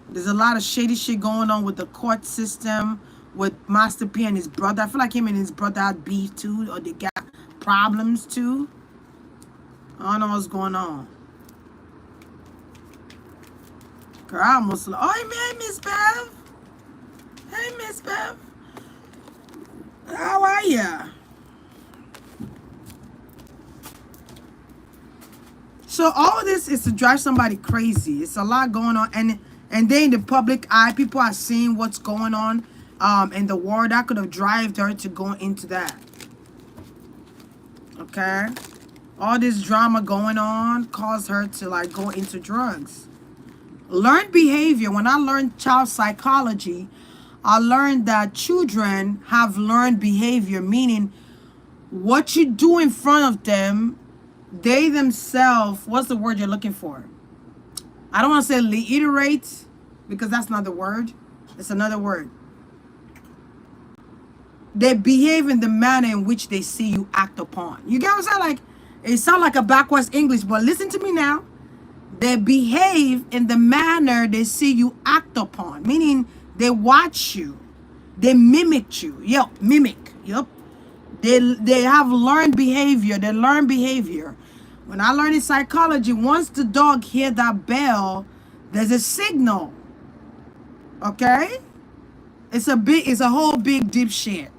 There's a lot of shady shit going on with the court system, with Master P and his brother. I feel like him and his brother had beef too, or they got problems too. I don't know what's going on. Girl, I almost like, oh, hey, Miss Bev. Hey, Miss Bev. How are ya? So all of this is to drive somebody crazy. It's a lot going on, and they in the public eye, people are seeing what's going on in the world. That could have driven her to go into that. Okay, all this drama going on caused her to like go into drugs. Learned behavior. When I learned child psychology, I learned that children have learned behavior, meaning what you do in front of them, they themselves, what's the word you're looking for? I don't want to say reiterate, because that's not the word. It's another word. They behave in the manner in which they see you act upon. You get what I'm saying? Like, it sounds like a backwards English, but listen to me now. They behave in the manner they see you act upon, meaning they watch you, they mimic you. Yep, mimic. Yep. They have learned behavior. They learn behavior. When I learned in psychology, once the dog hears that bell, there's a signal. Okay? It's a whole big deep shit.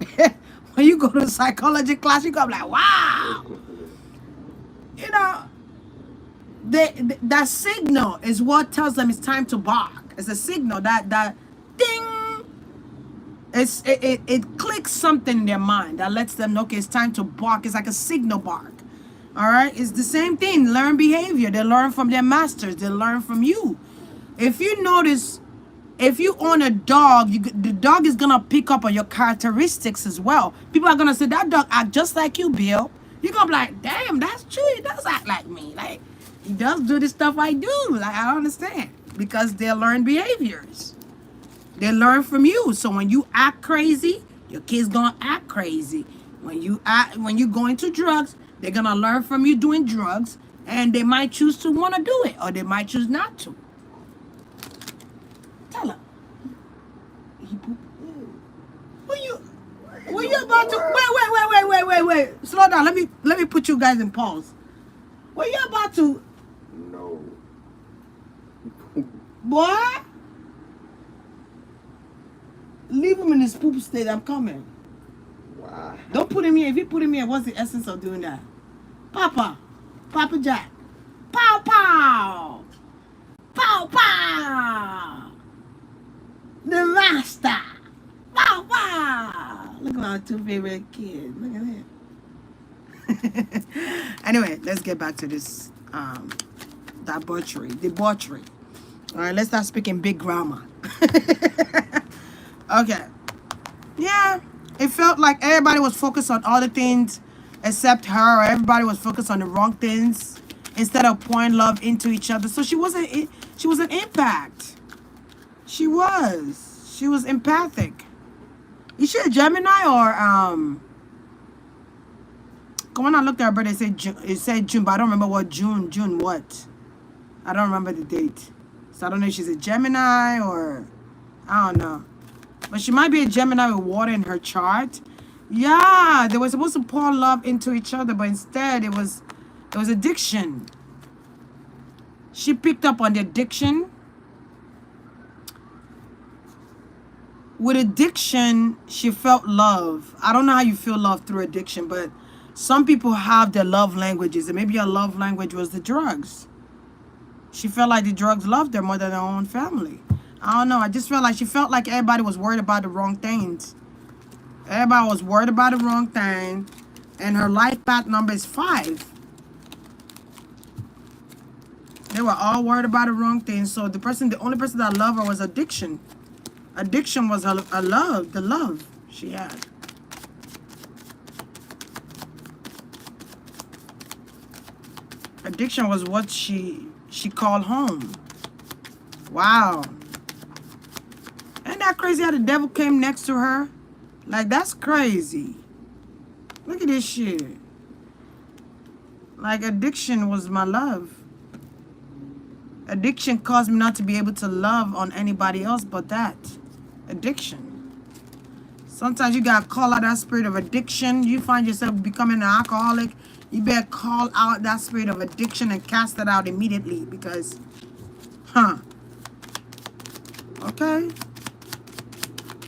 When you go to psychology class, you go like, wow. You know, that signal is what tells them it's time to bark. It's a signal that ding. It clicks something in their mind that lets them know, okay, it's time to bark. It's like a signal bark. All right, it's the same thing. Learn behavior. They learn from their masters. They learn from you. If you notice, if you own a dog, the dog is gonna pick up on your characteristics as well. People are gonna say that dog act just like you, Bill. You're gonna be like, damn, that's true. He does act like me. Like, he does do the stuff I do. Like, I don't understand, because they learn behaviors. They learn from you. So when you act crazy, your kid's gonna act crazy. When you go into drugs, they're gonna learn from you doing drugs, and they might choose to want to do it, or they might choose not to. Tell her. Were you about to wait. Slow down. Let me put you guys in pause. Were you about to? No. Boy? Leave him in his poop state. I'm coming. Why? Don't put him here. If you put him here, what's the essence of doing that? Papa Jack. Pow pow. Pow pow. The My two favorite kids. Look at that. Anyway, let's get back to this debauchery. All right, let's start speaking big grammar. Okay. Yeah, it felt like everybody was focused on other things except her, or everybody was focused on the wrong things instead of pouring love into each other. So she wasn't. She was an impact. She was. She was empathic. Is she a Gemini or when I looked at her birthday, it said June, but I don't remember what June. June what? I don't remember the date. So I don't know if she's a Gemini or I don't know. But she might be a Gemini with water in her chart. Yeah, they were supposed to pour love into each other, but instead it was addiction. She picked up on the addiction. With addiction, she felt love. I don't know how you feel love through addiction, but some people have their love languages, and maybe your love language was the drugs. She felt like the drugs loved her more than her own family. I don't know. I just felt like she felt like everybody was worried about the wrong things. Everybody was worried about the wrong thing, and her life path number is 5. They were all worried about the wrong things. So the only person that loved her was addiction. Addiction was her love, the love she had. Addiction was what she called home. Wow. Ain't that crazy how the devil came next to her? Like, that's crazy. Look at this shit. Like, addiction was my love. Addiction caused me not to be able to love on anybody else but that. Addiction. Sometimes you gotta call out that spirit of addiction. You find yourself becoming an alcoholic. You better call out that spirit of addiction and cast it out immediately because, okay.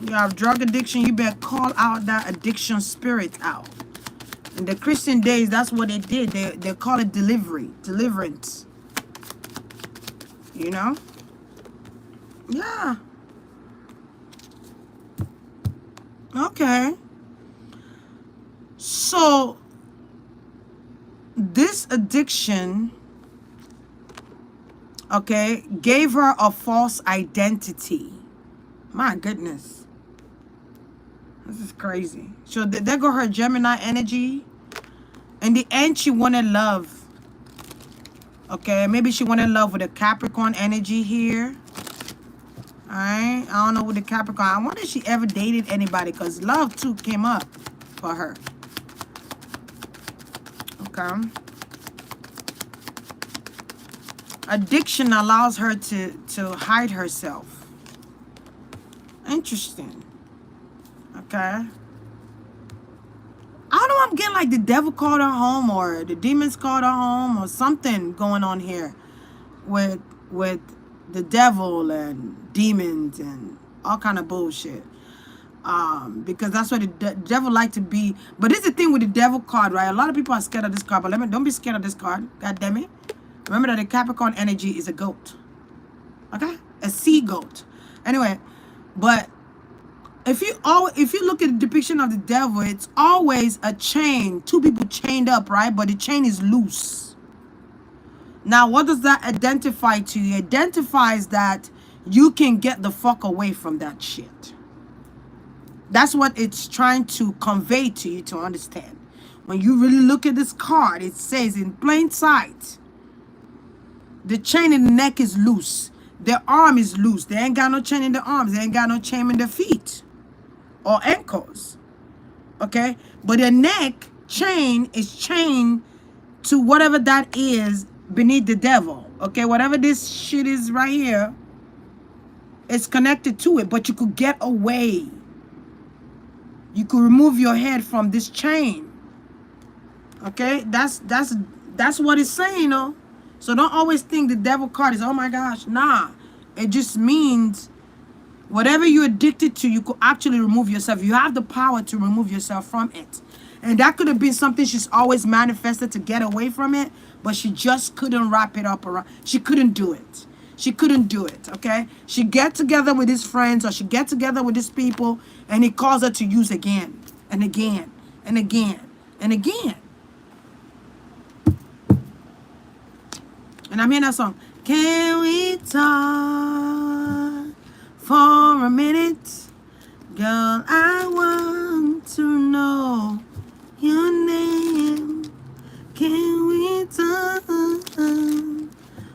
You have drug addiction, you better call out that addiction spirit out. In the Christian days, that's what they did. They call it deliverance. You know? Yeah. Okay. So, this addiction, okay, gave her a false identity. My goodness. This is crazy. So there go her Gemini energy. In the end, she wanted love. Okay, maybe she wanted love with a Capricorn energy here. Alright, I don't know with the Capricorn. I wonder if she ever dated anybody because love too came up for her. Okay. Addiction allows her to hide herself. Interesting. Okay. I don't know, I'm getting like the devil called her home or the demons called her home or something going on here with the devil and demons and all kind of bullshit. Because that's what the devil like to be. But this is the thing with the devil card, right? A lot of people are scared of this card, but don't be scared of this card. God damn it. Remember that the Capricorn energy is a goat. Okay? A sea goat. Anyway, but if you look at the depiction of the devil, it's always a chain, 2 people chained up, right? But the chain is loose. Now, what does that identify to you? It identifies that you can get the fuck away from that shit. That's what it's trying to convey to you to understand. When you really look at this card, it says in plain sight, the chain in the neck is loose. Their arm is loose. They ain't got no chain in the arms. They ain't got no chain in their feet or ankles. Okay? But the neck chain is chained to whatever that is beneath the devil. Okay? Whatever this shit is right here, it's connected to it. But you could get away. You could remove your head from this chain. Okay? That's what it's saying, though. So don't always think the devil card is, oh my gosh. Nah. It just means whatever you're addicted to, you could actually remove yourself. You have the power to remove yourself from it. And that could have been something she's always manifested to get away from it, but she just couldn't wrap it up around. She couldn't do it. She couldn't do it, okay? She get together with his friends or she get together with his people and he calls her to use again. and again and again and again. And I'm hearing that song. Can we talk for a minute? Girl, I want to know your name. Can we talk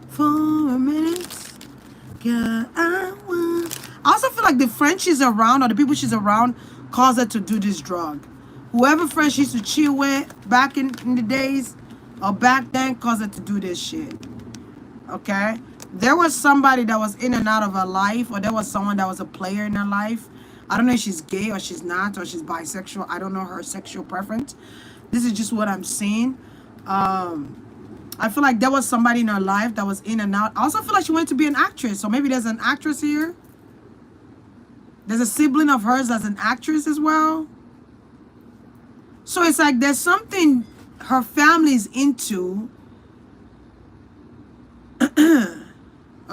for a minute? Girl, I want. I also feel like the friends she's around or the people she's around cause her to do this drug. Whoever friend she used to chill with back in the days or back then caused her to do this shit. Okay? There was somebody that was in and out of her life, or there was someone that was a player in her life. I don't know if she's gay or she's not, or she's bisexual. I don't know her sexual preference. This is just what I'm seeing. I feel like there was somebody in her life that was in and out. I also feel like she wanted to be an actress. So maybe there's an actress here. There's a sibling of hers that's an actress as well. So it's like there's something her family's into.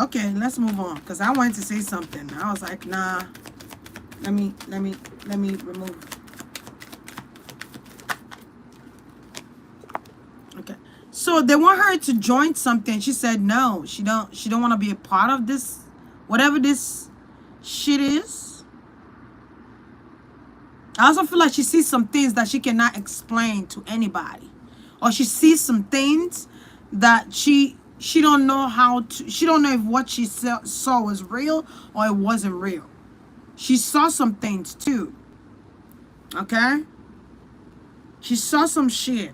Okay, let's move on. Because I wanted to say something. I was like, nah. Let me remove. Okay. So they want her to join something. She said no. She don't want to be a part of this, whatever this shit is. I also feel like she sees some things that she cannot explain to anybody. Or she sees some things that she don't know how to, she don't know if what she saw was real or it wasn't real. She saw some things too. Okay? She saw some shit.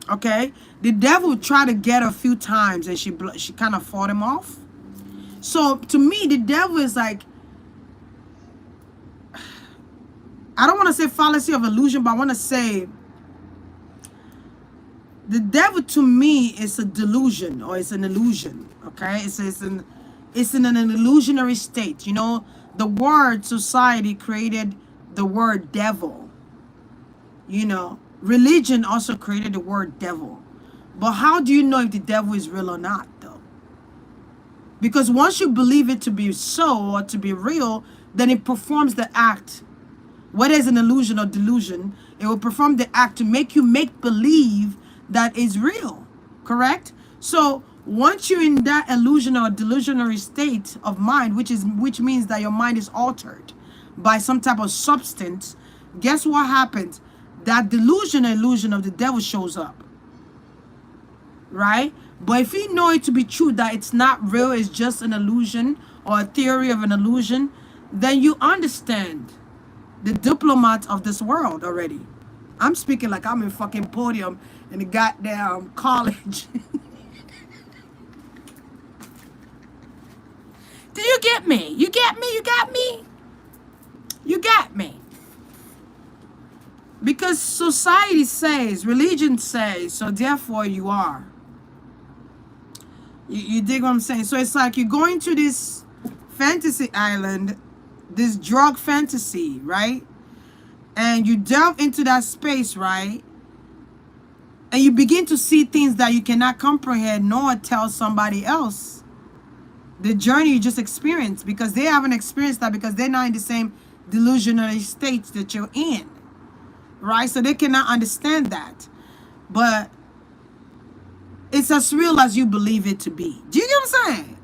Okay? The devil tried to get her a few times and she kind of fought him off. So to me, the devil is like, I don't want to say fallacy of illusion, but I want to say the devil to me is a delusion, or it's an illusion. Okay, it's in an illusionary state. You know, the word society created the word devil. You know, religion also created the word devil. But how do you know if the devil is real or not, though? Because once you believe it to be so or to be real, then it performs the act. Whether it's an illusion or delusion, it will perform the act to make you make believe that is real. Correct? So once you're in that illusion or delusionary state of mind, which means that your mind is altered by some type of substance, guess what happens? That illusion of the devil shows up. Right? But if you know it to be true, that it's not real, it's just an illusion or a theory of an illusion, then you understand the diplomat of this world already. I'm speaking like I'm in fucking podium in the goddamn college. Do you get me? You get me? You got me? You got me. Because society says, religion says, so therefore you are. You dig what I'm saying? So it's like you're going to this fantasy island, this drug fantasy, right? And you delve into that space, right? And you begin to see things that you cannot comprehend nor tell somebody else. The journey you just experienced, because they haven't experienced that, because they're not in the same delusionary states that you're in, right? So they cannot understand that. But it's as real as you believe it to be. Do you get what I'm saying?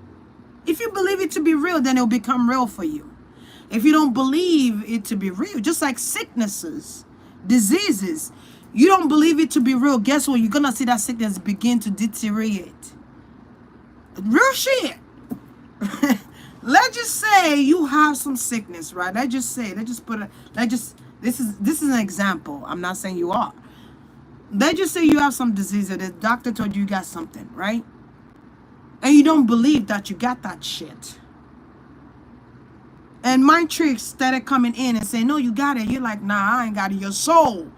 If you believe it to be real, then it'll become real for you. If you don't believe it to be real, just like sicknesses, diseases, you don't believe it to be real, guess what? You're going to see that sickness begin to deteriorate. Real shit. Let's just say you have some sickness, right? This is an example. I'm not saying you are. Let's just say you have some disease and the doctor told you got something, right? And you don't believe that you got that shit. And mind tricks started coming in and saying, no, you got it. You're like, nah, I ain't got it. Your soul,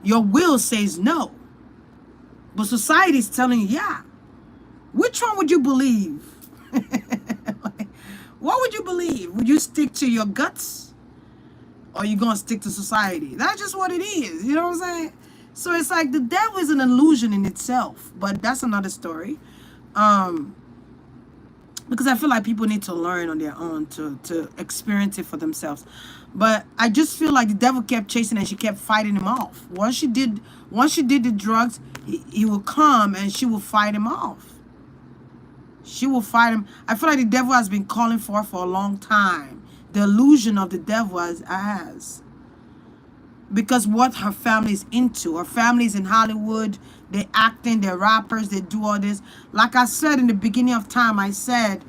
your will says no. But society's telling you, yeah. Which one would you believe? What would you believe? Would you stick to your guts? Or are you going to stick to society? That's just what it is. You know what I'm saying? So it's like the devil is an illusion in itself. But that's another story. because I feel like people need to learn on their own to experience it for themselves. But I just feel like the devil kept chasing and she kept fighting him off. Once she did the drugs, he will come and she will fight him off. She will fight him. I feel like the devil has been calling for her for a long time. The illusion of the devil has. Because what her family is into. Her family is in Hollywood. They're acting, they're rappers, they do all this. Like I said in the beginning of time, I said,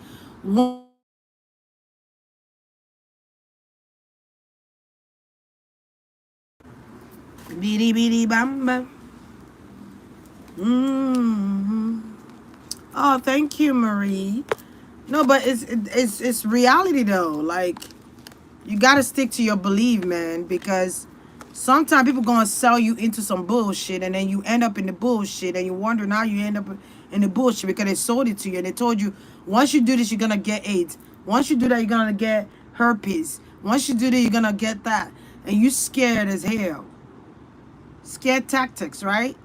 Bitty bitty bam bam. Mm-hmm. Oh, thank you, Marie. No, but it's reality though. Like, you gotta stick to your belief, man, because sometimes people gonna sell you into some bullshit, and then you end up in the bullshit, and you wonder how you end up in the bullshit because they sold it to you, and they told you once you do this, you're gonna get AIDS. Once you do that, you're gonna get herpes. Once you do that, you're gonna get that, and you scared as hell. Scared tactics, right?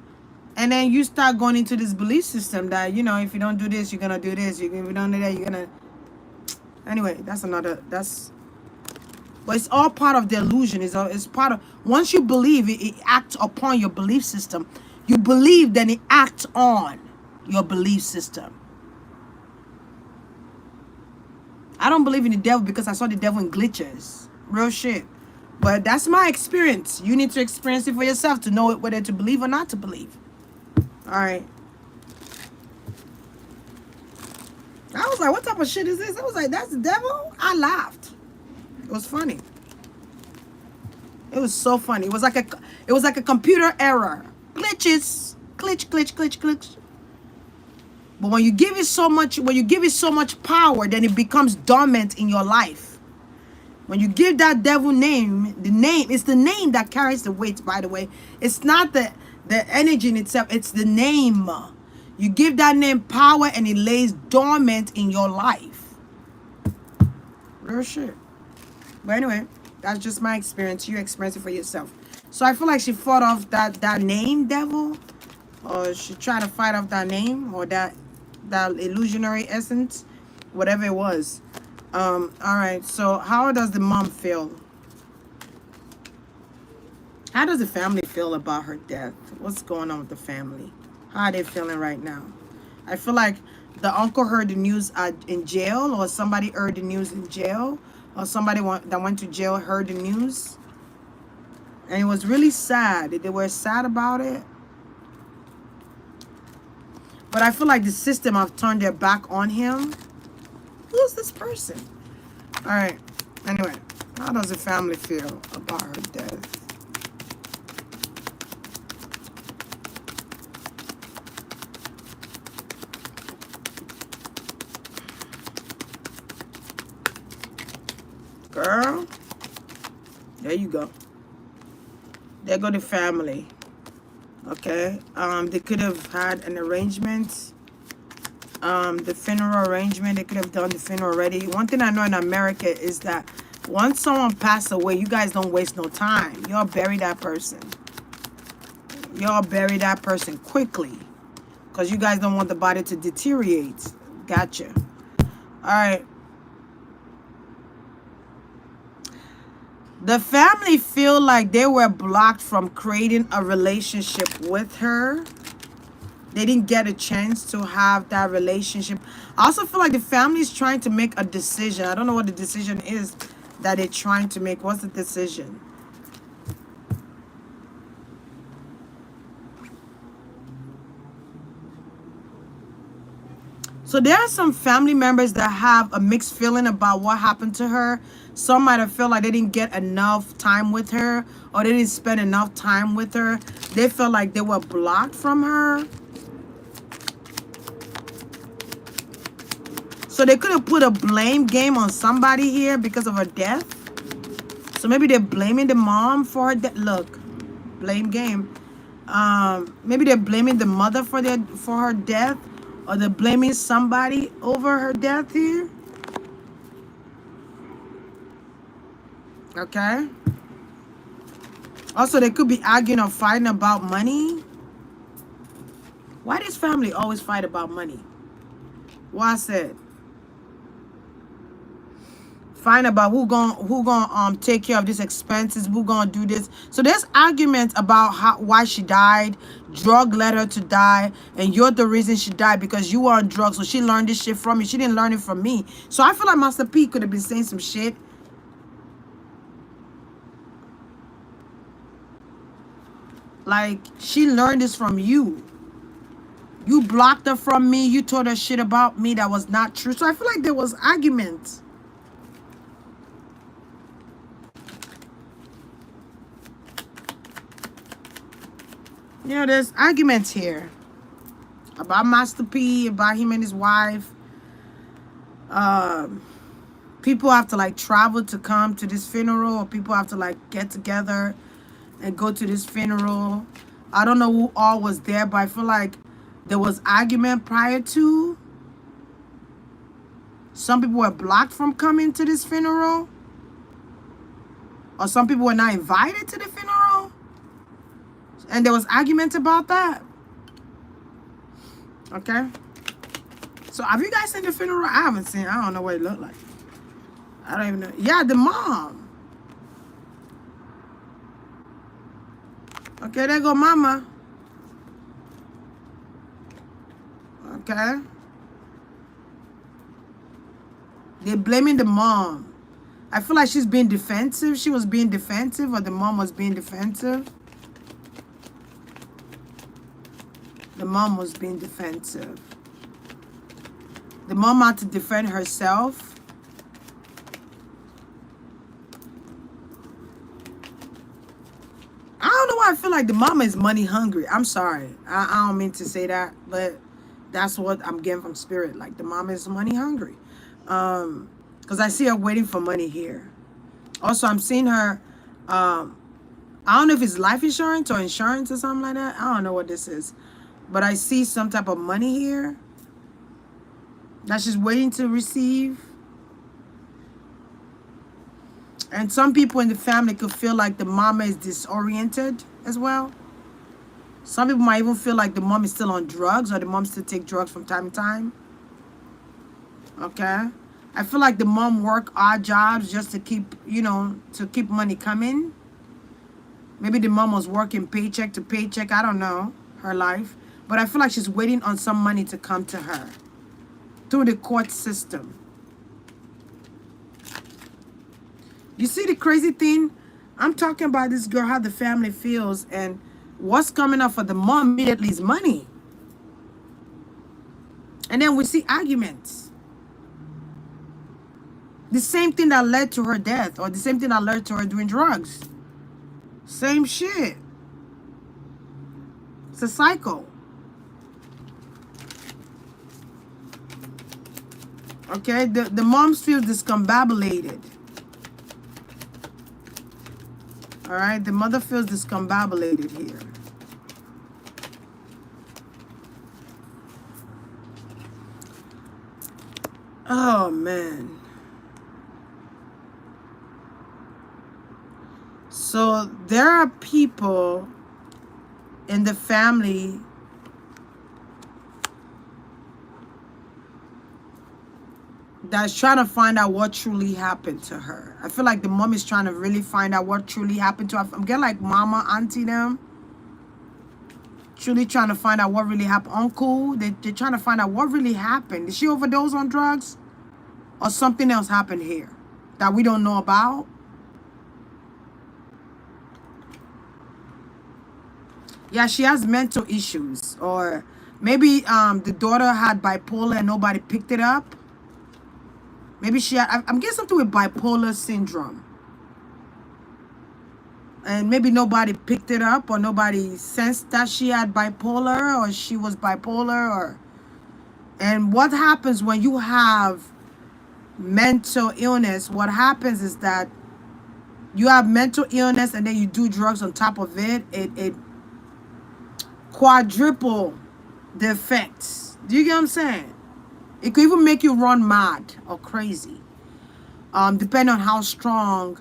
And then you start going into this belief system that, you know, if you don't do this, you're gonna do this. If you don't do that, you're gonna. Anyway, but it's all part of the illusion. It's part of, once you believe it, it acts upon your belief system. You believe, then it acts on your belief system. I don't believe in the devil because I saw the devil in glitches. Real shit. But that's my experience. You need to experience it for yourself to know whether to believe or not to believe. All right. I was like, what type of shit is this? I was like, that's the devil? I laughed. It was funny. It was so funny. It was like a computer error. Glitches. Glitch, glitch, glitch, glitch. But when you give it so much power, then it becomes dormant in your life. When you give that devil name, it's the name that carries the weight, by the way. It's not the energy in itself, it's the name. You give that name power and it lays dormant in your life. Real shit. But anyway, that's just my experience. You experience it for yourself. So I feel like she fought off that name devil, or she tried to fight off that name, or that illusionary essence, whatever it was. All right. So how does the mom feel? How does the family feel about her death? What's going on with the family? How are they feeling right now? I feel like the uncle heard the news in jail, or somebody heard the news in jail, or somebody that went to jail heard the news. And it was really sad. They were sad about it. But I feel like the system have turned their back on him. Who's this person? All right. Anyway, how does the family feel about her death? Girl, there you go. There go the family. Okay. They could have had an arrangement. The funeral arrangement, they could have done the funeral already. One thing I know in America is that once someone passed away, you guys don't waste no time. Y'all bury that person. Y'all bury that person quickly, because you guys don't want the body to deteriorate. Gotcha. All right. The family feel like they were blocked from creating a relationship with her. They didn't get a chance to have that relationship. I also feel like the family is trying to make a decision. I don't know what the decision is that they're trying to make. What's the decision? So there are some family members that have a mixed feeling about what happened to her. Some might have felt like they didn't get enough time with her, or they didn't spend enough time with her. They felt like they were blocked from her. So they could have put a blame game on somebody here because of her death. So maybe they're blaming the mom for her death. Look, blame game. Maybe they're blaming the mother for her death, or they're blaming somebody over her death here. Okay. Also, they could be arguing or fighting about money. Why does family always fight about money? What I said? Find about who gonna take care of these expenses, who gonna do this. So there's arguments about why she died. Drug led her to die, and you're the reason she died because you were on drugs. So she learned this shit from you. She didn't learn it from me. So I feel like Master P could have been saying some shit. Like she learned this from you. You blocked her from me. You told her shit about me that was not true. So I feel like there was arguments. You know, there's arguments here about Master P, about him and his wife. People have to like travel to come to this funeral, or people have to like get together and go to this funeral. I don't know who all was there, but I feel like there was argument prior to. Some people were blocked from coming to this funeral, or some people were not invited to the funeral, and there was argument about that. Okay. So have you guys seen the funeral? I haven't seen. I don't know what it looked like. I don't even know. Yeah, the mom. Okay, there go mama. Okay. They're blaming the mom. I feel like she's being defensive. She was being defensive, or the mom was being defensive. The mom was being defensive. The mom had to defend herself. I don't know why I feel like the mama is money hungry. I'm sorry. I don't mean to say that, but that's what I'm getting from spirit. Like the mama is money hungry. Because I see her waiting for money here. Also, I'm seeing her, I don't know if it's life insurance or insurance or something like that. I don't know what this is. But I see some type of money here that she's waiting to receive. And some people in the family could feel like the mama is disoriented as well. Some people might even feel like the mom is still on drugs, or the mom still take drugs from time to time. Okay. I feel like the mom work odd jobs just to keep, you know, to keep money coming. Maybe the mom was working paycheck to paycheck. I don't know her life. But I feel like she's waiting on some money to come to her through the court system. You see the crazy thing? I'm talking about this girl, how the family feels, and what's coming up for the mom immediately is money. And then we see arguments. The same thing that led to her death, or the same thing that led to her doing drugs. Same shit. It's a cycle. Okay, the mom feels discombobulated. All right, the mother feels discombobulated here. Oh, man. So there are people in the family that's trying to find out what truly happened to her. I feel like the mom is trying to really find out what truly happened to her. I'm getting like mama, auntie them. Truly trying to find out what really happened. Uncle, they're trying to find out what really happened. Did she overdose on drugs? Or something else happened here that we don't know about? Yeah, she has mental issues. Or maybe the daughter had bipolar and nobody picked it up. Maybe she had, I'm getting something with bipolar syndrome. And maybe nobody picked it up, or nobody sensed that she had bipolar, or she was bipolar, or... And what happens when you have mental illness? What happens is that you have mental illness and then you do drugs on top of it. It quadruple the effects. Do you get what I'm saying? It could even make you run mad or crazy, depending on how strong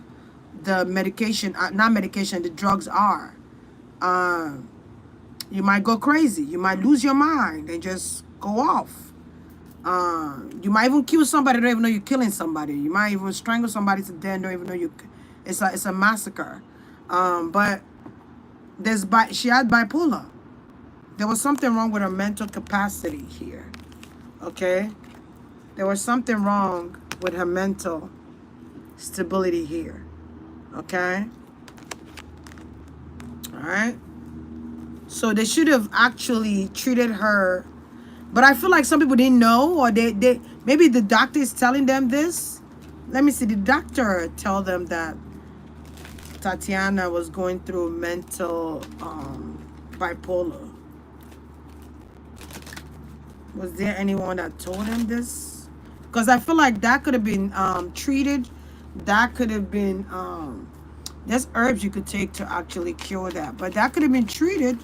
the medication, not medication, the drugs are. You might go crazy. You might lose your mind and just go off. You might even kill somebody, don't even know you're killing somebody. You might even strangle somebody to death, don't even know you. It's a massacre. But she had bipolar. There was something wrong with her mental capacity here. Okay, there was something wrong with her mental stability here. Okay, all right. So they should have actually treated her, but I feel like some people didn't know, or they maybe the doctor is telling them this. Let me see. The doctor tell them that Tyatyana was going through mental bipolar. Was there anyone that told him this? Because I feel like that could have been treated. That could have been there's herbs you could take to actually cure that, but that could have been treated.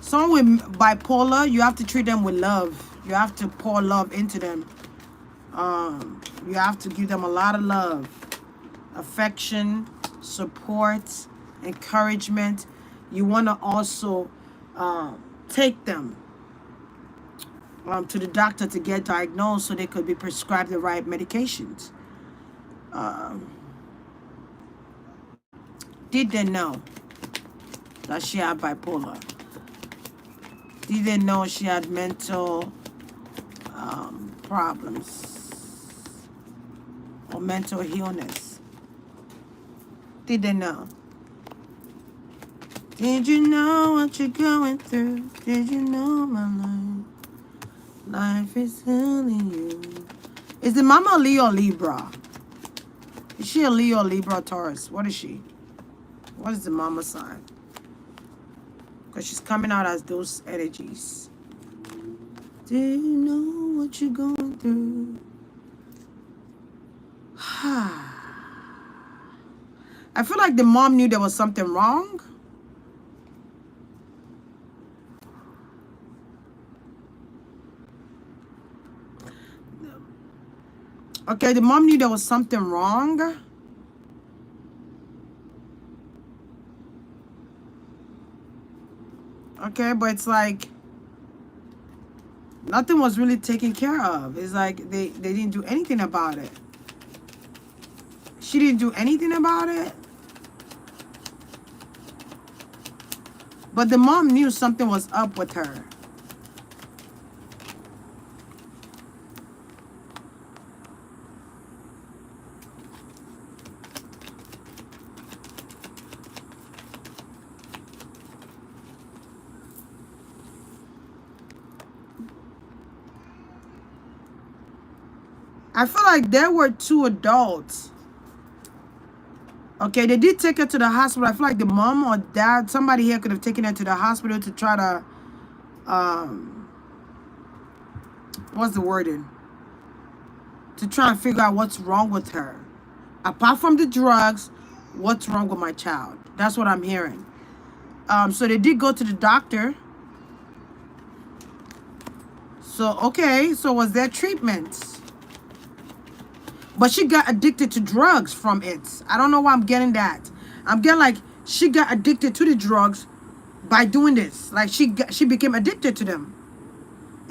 Someone with bipolar, you have to treat them with love. You have to pour love into them. You have to give them a lot of love, affection, support, encouragement. You want to also take them to the doctor to get diagnosed so they could be prescribed the right medications. Did they know that she had bipolar? Did they know she had mental problems or mental illness? Did they know? Did you know what you're going through? Did you know my life is healing you? Is the mama Leo or Libra? Is she a Leo, Libra, Taurus? What is she? What is the mama sign? Because she's coming out as those energies. Do you know what you're going through? I feel like the mom knew there was something wrong. Okay, the mom knew there was something wrong. Okay, but it's like nothing was really taken care of. It's like they didn't do anything about it. She didn't do anything about it. But the mom knew something was up with her. I feel like there were two adults. Okay, they did take her to the hospital. I feel like the mom or dad, somebody here could have taken her to the hospital to try to, what's the wording? To try and figure out what's wrong with her. Apart from the drugs, what's wrong with my child? That's what I'm hearing. So they did go to the doctor. So, okay, so was there treatment? But she got addicted to drugs from it. I don't know why I'm getting that. I'm getting like she got addicted to the drugs by doing this. Like she became addicted to them.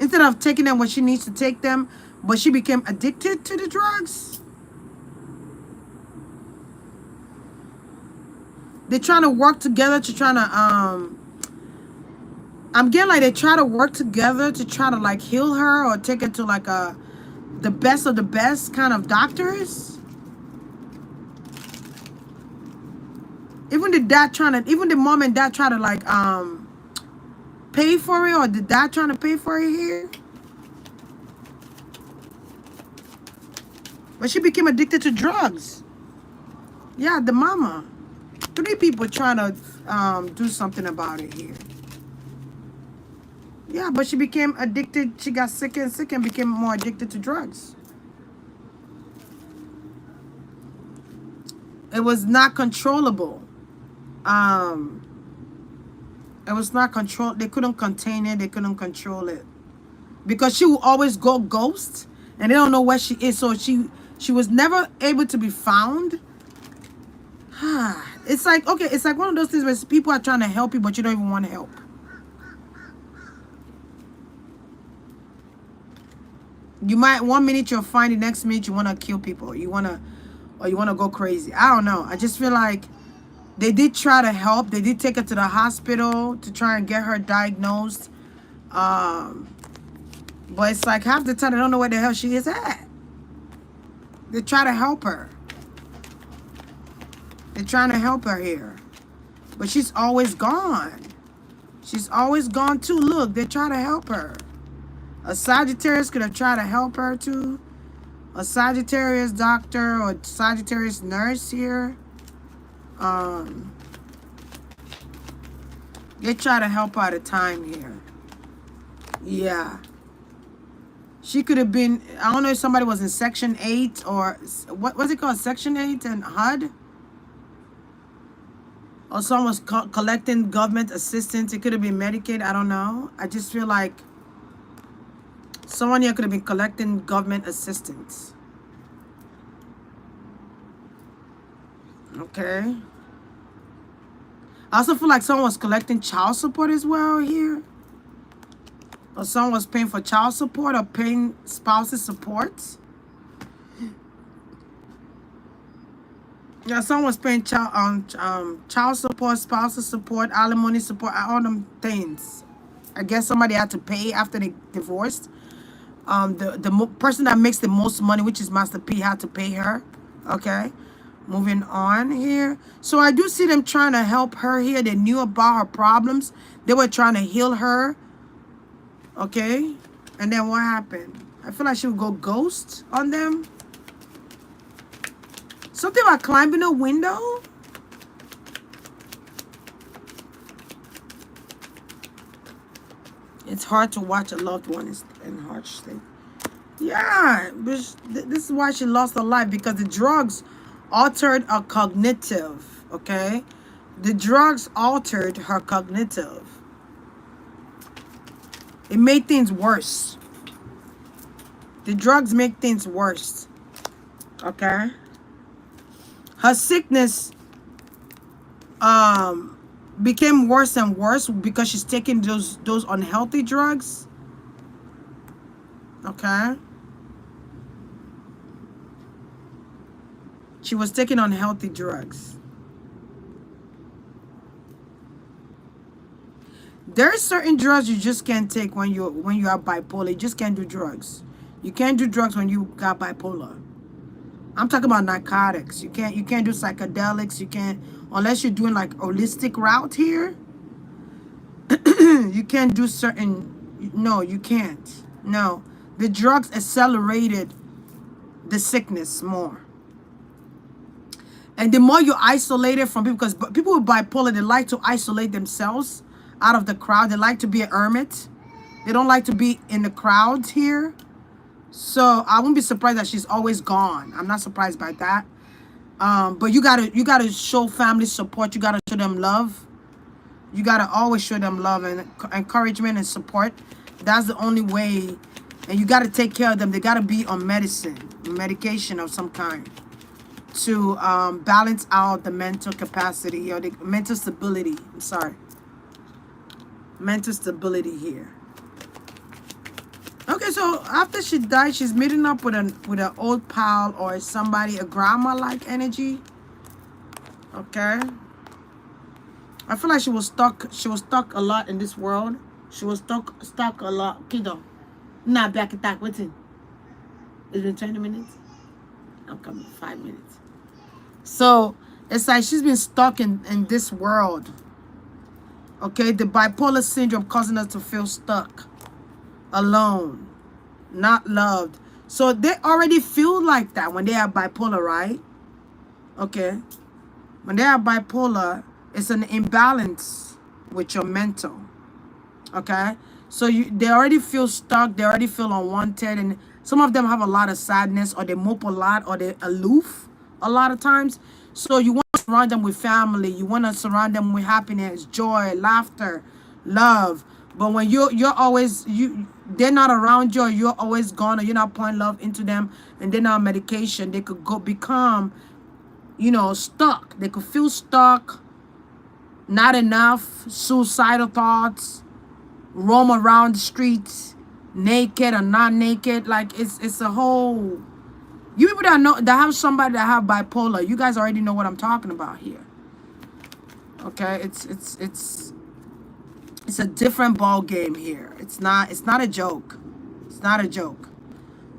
Instead of taking them when she needs to take them, but she became addicted to the drugs. They're trying to work together to try to I'm getting like they try to work together to try to like heal her or take her to like the best of the best kind of doctors. Even the mom and dad try to like pay for it, or the dad trying to pay for it here. But she became addicted to drugs. Yeah, the mama. 3 people trying to do something about it here. Yeah, but she became addicted. She got sick and became more addicted to drugs. It was not controllable. It was not controlled. They couldn't contain it. They couldn't control it. Because she will always go ghost. And they don't know where she is. So she was never able to be found. It's like, okay, it's like one of those things where people are trying to help you, but you don't even want to help. You might 1 minute you're fine, the next minute you want to kill people. You want to go crazy. I don't know. I just feel like they did try to help. They did take her to the hospital to try and get her diagnosed. Um, but it's like half the time they don't know where the hell she is at. They try to help her. They're trying to help her here. But she's always gone. She's always gone too. Look, they try to help her. A Sagittarius could have tried to help her too. A Sagittarius doctor or Sagittarius nurse here. They try to help her at a time here. Yeah. She could have been, I don't know if somebody was in Section 8 or, what was it called? Section 8 and HUD? Or someone was collecting government assistance. It could have been Medicaid. I don't know. I just feel like someone here could have been collecting government assistance. Okay. I also feel like someone was collecting child support as well here. Or someone was paying for child support or paying spouses support. Yeah, someone was paying child support, spouses support, alimony support, all them things. I guess somebody had to pay after they divorced. The person that makes the most money, which is Master P, had to pay her. Okay, moving on here. So I do see them trying to help her here. They knew about her problems. They were trying to heal her. Okay, and then what happened? I feel like she would go ghost on them. Something about climbing a window. It's hard to watch a loved one in harsh state. Yeah, this is why she lost her life, because the drugs altered her cognitive. Okay, the drugs altered her cognitive. It made things worse. The drugs make things worse. Okay. Her sickness became worse and worse because she's taking those unhealthy drugs. Okay. She was taking unhealthy drugs. There are certain drugs you just can't take when you are bipolar. You just can't do drugs. You can't do drugs when you got bipolar. I'm talking about narcotics. You can't do psychedelics. You can't, unless you're doing like holistic route here. You can't do certain, no, you can't. No. The drugs accelerated the sickness more. And the more you're isolated from people, because people with bipolar, they like to isolate themselves out of the crowd. They like to be a hermit. They don't like to be in the crowds here. So I wouldn't be surprised that she's always gone. I'm not surprised by that. But you gotta show family support. You gotta show them love. You gotta always show them love and encouragement and support. That's the only way. And you gotta take care of them. They gotta be on medication of some kind to balance out the mental capacity or the mental stability. I'm sorry. Mental stability here. Okay, so after she died, she's meeting up with an old pal or somebody, a grandma-like energy. Okay. I feel like she was stuck. She was stuck a lot in this world. She was stuck a lot. Kiddo, not back attack. What's in? It's been 20 minutes. I'm coming. 5 minutes. So it's like she's been stuck in this world. Okay, the bipolar syndrome causing us to feel stuck, alone, not loved. So they already feel like that when they are bipolar, right? Okay. When they are bipolar, it's an imbalance with your mental. Okay. So they already feel stuck. They already feel unwanted. And some of them have a lot of sadness, or they mope a lot, or they're aloof a lot of times. So you want to surround them with family. You want to surround them with happiness, joy, laughter, love. But when you're always, they're not around you, or you're always gone, or you're not pouring love into them, and they're not on medication, they could become, stuck. They could feel stuck, not enough, suicidal thoughts, roam around the streets, naked or not naked. Like it's a whole. You people that have somebody that have bipolar, you guys already know what I'm talking about here. Okay, it's a different ball game here. It's not a joke. It's not a joke.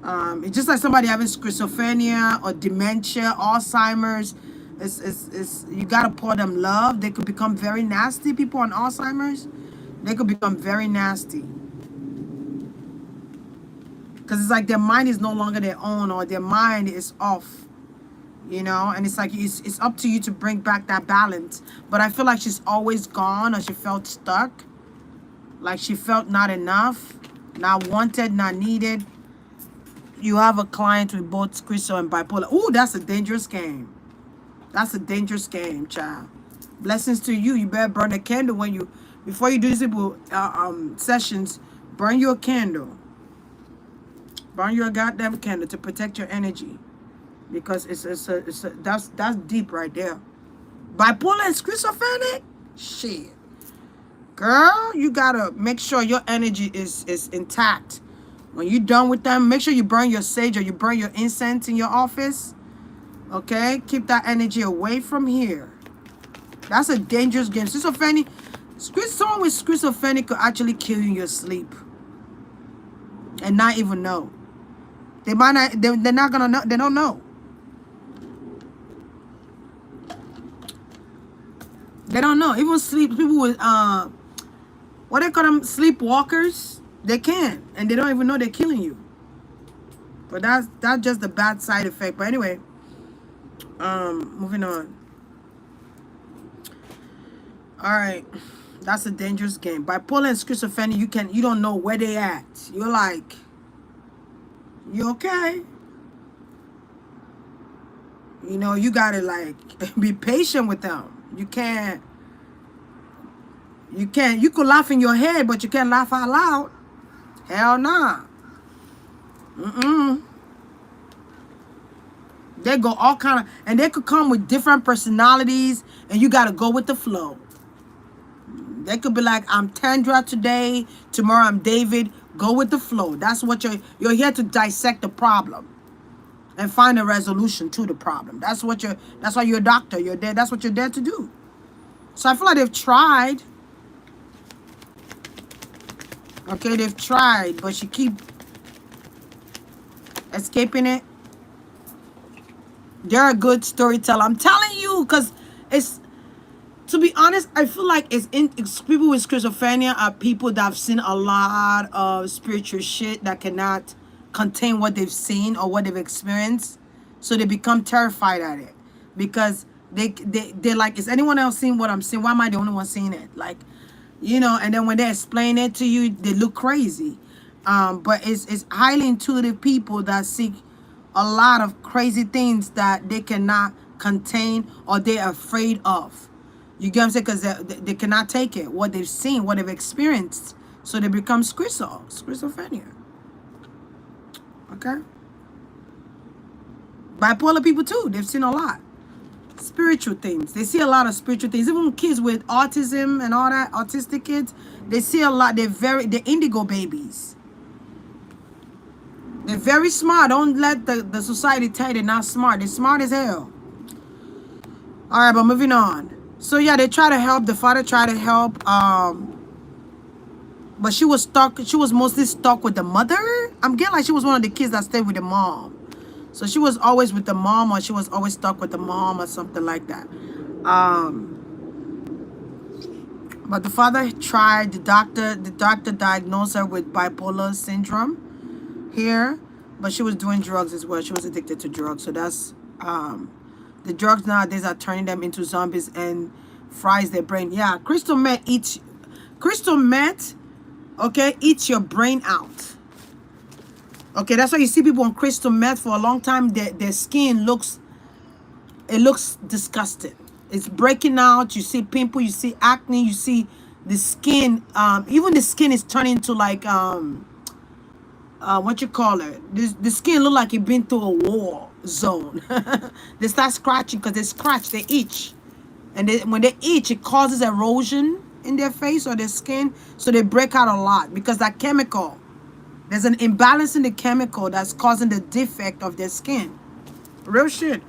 It's just like somebody having schizophrenia or dementia, Alzheimer's. It's you gotta pour them love. They could become very nasty. People on Alzheimer's, they could become very nasty. Because it's like their mind is no longer their own, or their mind is off, and it's like it's up to you to bring back that balance. But I feel like she's always gone, or she felt stuck, like she felt not enough, not wanted, not needed. You have a client with both schizo and bipolar. Ooh, that's a dangerous game. That's a dangerous game, child. Blessings to you. You better burn a candle before you do these sessions. Burn your candle. Burn your goddamn candle to protect your energy, because that's deep right there. Bipolar and schizophrenic, shit, girl, you gotta make sure your energy is intact. When you're done with them, make sure you burn your sage or you burn your incense in your office. Okay, keep that energy away from here. That's a dangerous game. Schizophrenic, someone with schizophrenic could actually kill you in your sleep and not even know. They might not. They're not gonna know. They don't know. They don't know. Even sleep people with what they call them, sleepwalkers. They can, and they don't even know they're killing you. But that's just the bad side effect. But anyway, moving on. All right, that's a dangerous game. Bipolar and schizophrenia, you don't know where they at. You're like, you okay? You gotta like be patient with them. You could laugh in your head, but you can't laugh out loud. Hell nah. They go all kind of, and they could come with different personalities, and you gotta go with the flow. They could be like, I'm Tandra today, tomorrow I'm David. Go with the flow. That's what you're here to dissect the problem and find a resolution to the problem. That's why you're a doctor. You're there. That's what you're there to do. So I feel like they've tried. Okay, they've tried, but she keep escaping it. They're a good storyteller. I'm telling you, because to be honest, I feel like it's people with schizophrenia are people that have seen a lot of spiritual shit that cannot contain what they've seen or what they've experienced. So they become terrified at it, because they're like, is anyone else seeing what I'm seeing? Why am I the only one seeing it? Like, and then when they explain it to you, they look crazy. But it's highly intuitive people that seek a lot of crazy things that they cannot contain or they're afraid of. You get what I'm saying? Because they cannot take it, what they've seen, what they've experienced. So they become schizophrenia. Okay? Bipolar people too, they've seen a lot. Spiritual things. They see a lot of spiritual things. Even kids with autism and all that, autistic kids, they see a lot. They're indigo babies. They're very smart. Don't let the society tell you they're not smart. They're smart as hell. All right, but moving on. So yeah, they try to help. The father tried to help. But she was stuck. She was mostly stuck with the mother. I'm getting like she was one of the kids that stayed with the mom. So she was always with the mom, or she was always stuck with the mom, or something like that. But the father tried. The doctor diagnosed her with bipolar syndrome here, but she was doing drugs as well. She was addicted to drugs. So that's the drugs nowadays are turning them into zombies and fries their brain. Yeah, crystal meth eats. Crystal meth, okay, eats your brain out. Okay, that's why you see people on crystal meth for a long time. Their skin looks disgusting. It's breaking out. You see pimple. You see acne. You see the skin. Even the skin is turning to like what you call it? The skin look like it been through a war zone. They start scratching because they scratch. They itch, and when they itch, it causes erosion in their face or their skin. So they break out a lot because that chemical There's an imbalance in the chemical that's causing the defect of their skin. Real shit.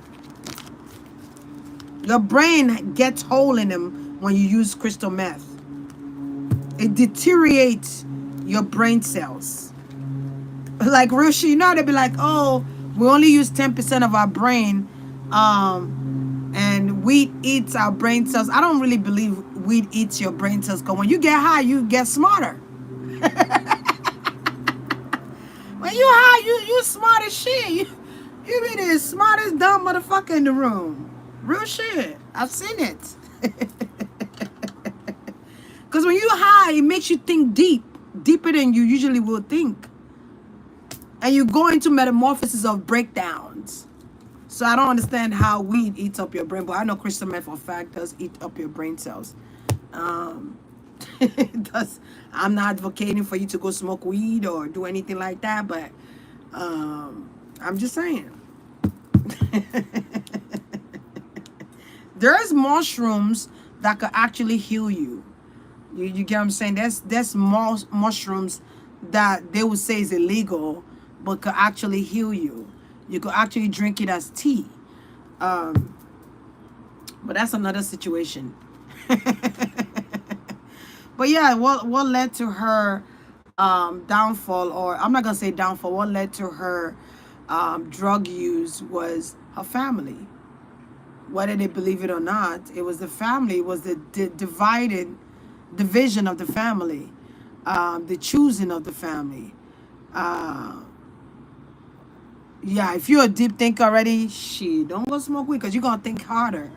Your brain gets hole in them when you use crystal meth. It deteriorates your brain cells. Like real shit, you know, they'd be like, oh, we only use 10% of our brain, and weed eats our brain cells. I don't really believe weed eats your brain cells, because when you get high, you get smarter. When you high, you smart as shit. You be the smartest dumb motherfucker in the room. Real shit. I've seen it. Because when you high, it makes you think deep. Deeper than you usually will think. And you go into metamorphosis of breakdowns. So I don't understand how weed eats up your brain, but I know crystal meth for a fact does eat up your brain cells. It does. I'm not advocating for you to go smoke weed or do anything like that, but I'm just saying. There's mushrooms that could actually heal you. You get what I'm saying? There's mushrooms that they would say is illegal, but could actually heal you. You could actually drink it as tea. But that's another situation. But yeah, what led to her downfall, or I'm not gonna say downfall, what led to her drug use was her family. Whether they believe it or not, it was the family, it was the division of the family, the choosing of the family. Yeah, if you're a deep thinker already, shit, don't go smoke weed because you're going to think harder.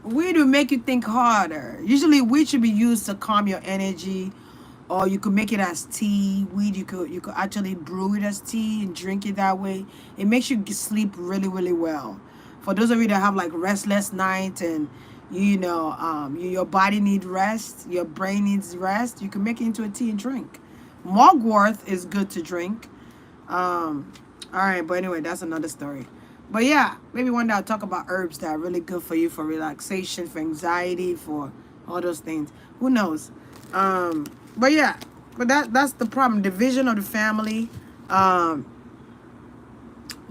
Weed will make you think harder. Usually weed should be used to calm your energy, or you could make it as tea. Weed, you could actually brew it as tea and drink it that way. It makes you sleep really, really well. For those of you that have like restless nights and your body needs rest, your brain needs rest, you can make it into a tea and drink. Mugwort is good to drink. All right, but anyway, that's another story. But yeah, maybe one day I'll talk about herbs that are really good for you, for relaxation, for anxiety, for all those things. Who knows? But yeah, but that's the problem. Division of the family. The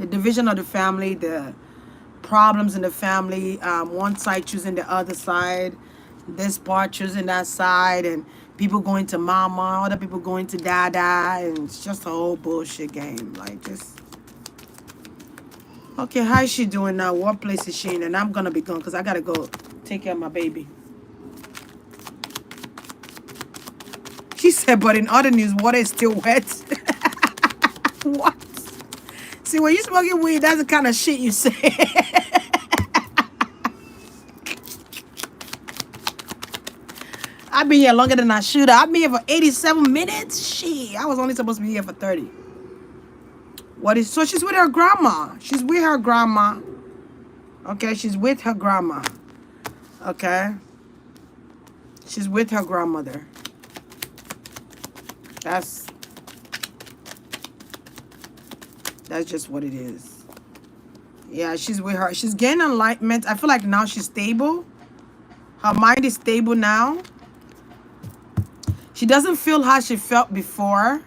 division of the family, the problems in the family, one side choosing the other side, this part choosing that side, and people going to mama, other people going to dada, and it's just a whole bullshit game. Like, just okay, how is she doing now? What place is she in? And I'm gonna be gone because I gotta go take care of my baby. She said, but in other news, water is still wet. What? See, when you smoking weed, that's the kind of shit you say. I've been here longer than I should have. I've been here for 87 minutes. Shit, I was only supposed to be here for 30. So she's with her grandma. She's with her grandma. Okay, she's with her grandma. Okay. She's with her grandmother. That's just what it is. Yeah, she's with her. She's getting enlightenment. I feel like now she's stable. Her mind is stable now. She doesn't feel how she felt before.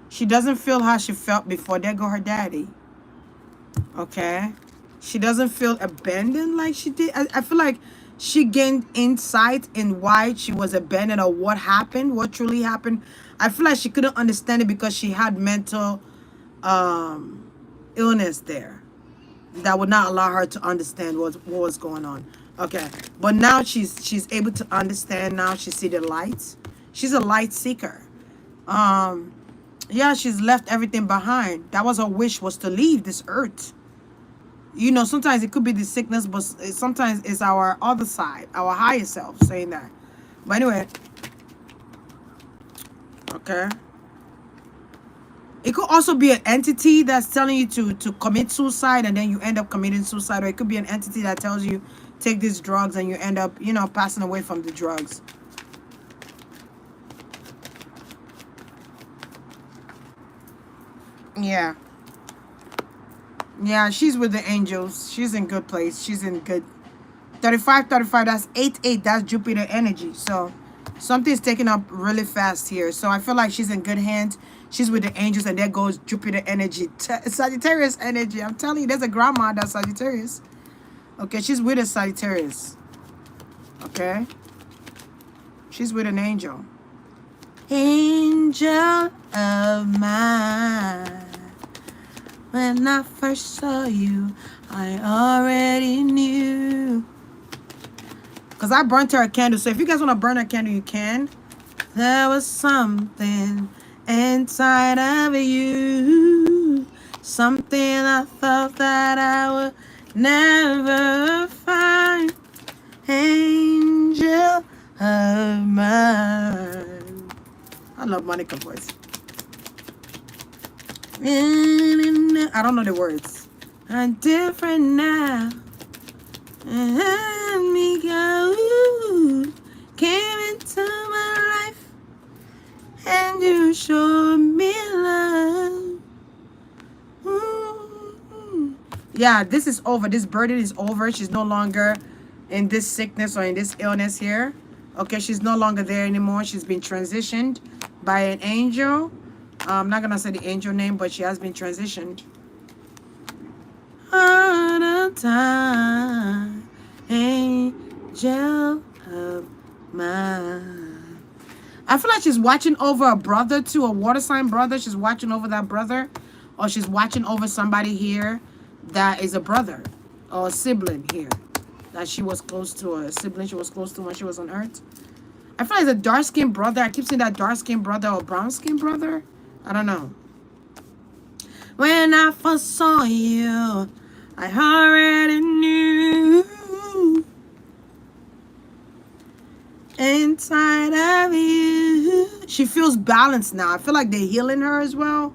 She doesn't feel how she felt before. There go her daddy. Okay. She doesn't feel abandoned like she did. I feel like she gained insight in why she was abandoned, or what happened, what truly happened. I feel like she couldn't understand it because she had mental illness there that would not allow her to understand what was going on. Okay. But now she's able to understand. Now she see the lights. She's a light seeker. Yeah, she's left everything behind. That was her wish, was to leave this earth. You know, sometimes it could be the sickness, but sometimes it's our other side, our higher self saying that. But anyway. Okay. It could also be an entity that's telling you to commit suicide, and then you end up committing suicide. Or it could be an entity that tells you take these drugs and you end up, passing away from the drugs. Yeah. Yeah, she's with the angels. She's in good place. She's in good. 35, that's 8, that's Jupiter energy. So Something's taking up really fast here. So I feel like she's in good hands. She's with the angels, and there goes Jupiter energy, Sagittarius energy. I'm telling you, there's a grandma that's Sagittarius. Okay, she's with a Sagittarius. Okay, she's with an angel. Angel of mine. When I first saw you, I already knew. Because I burnt her a candle. So if you guys want to burn a candle, you can. There was something inside of you. Something I thought that I would never find. Angel of mine. I love Monica's voice. I don't know the words. I'm different now. Let me go. Came into my life and you showed me love. Yeah, this is over. This burden is over. She's no longer in this sickness or in this illness here. Okay, she's no longer there anymore. She's been transitioned by an angel. I'm not gonna say the angel name, but she has been transitioned. All the time, angel of mine. I feel like she's watching over a brother too, a water sign brother. She's watching over that brother, or she's watching over somebody here that is a brother or a sibling here that she was close to, or a sibling she was close to when she was on Earth. I feel like it's a dark-skinned brother. I keep seeing that dark-skinned brother or brown-skinned brother. I don't know. When I first saw you, I already knew. Inside of you. She feels balanced now. I feel like they're healing her as well.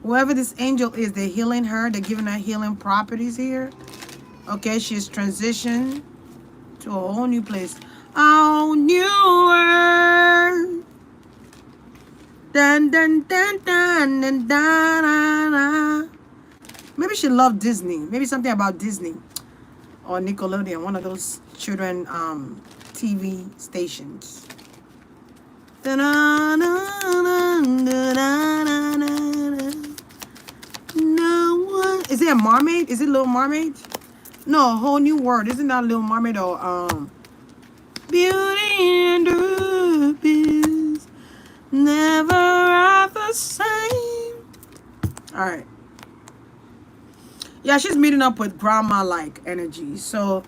Whoever this angel is, they're healing her. They're giving her healing properties here. Okay, she's transitioned to a whole new place. A whole new world. Dun dun dun dun dun dun dun dun. Maybe she loved Disney. Maybe something about Disney or Nickelodeon, one of those children TV stations. No one. Is it a mermaid? Is it Little Mermaid? No, a whole new world. Isn't that Little Mermaid or Beauty and the Beast? Never are the same. All right. Yeah, she's meeting up with grandma-like energy. So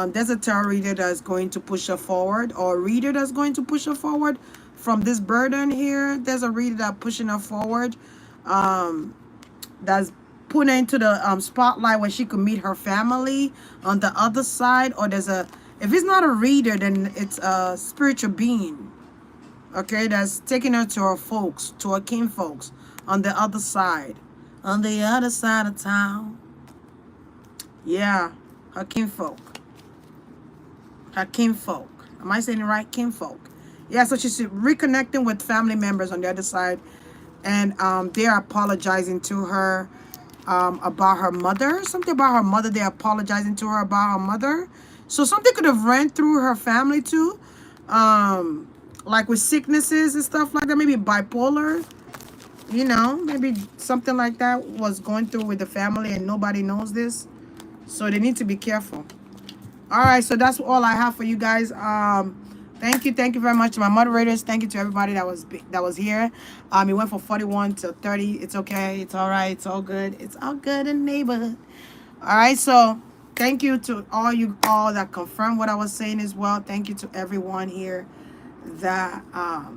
there's a tarot reader that's going to push her forward, or a reader that's going to push her forward from this burden here. There's a reader that's pushing her forward. That's putting her into the spotlight where she could meet her family on the other side. Or there's a, if it's not a reader, then it's a spiritual being. Okay, that's taking her to her folks, to her kin folks on the other side. On the other side of town. Yeah, her kinfolk. Her kinfolk. Am I saying it right? Kinfolk. Yeah, so she's reconnecting with family members on the other side. And they're apologizing to her about her mother. Something about her mother. They're apologizing to her about her mother. So something could have ran through her family too. Like with sicknesses and stuff like that. Maybe bipolar. You know, maybe something like that was going through with the family and nobody knows this. So they need to be careful. All right, so that's all I have for you guys. Thank you very much to my moderators. Thank you to everybody that was here. It went from 41 to 30. It's okay. It's all right. It's all good. It's all good in the neighborhood. All right, so thank you to all that confirmed what I was saying as well. Thank you to everyone here that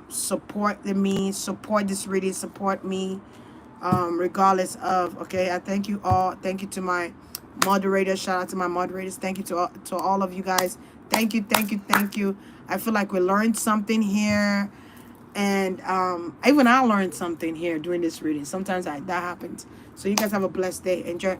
support this reading, support me, regardless of. Okay, I thank you all. Thank you to my moderators. Shout out to my moderators. Thank you to all of you guys. Thank you. I feel like we learned something here, and even I learned something here doing this reading. Sometimes that happens. So you guys have a blessed day. Enjoy.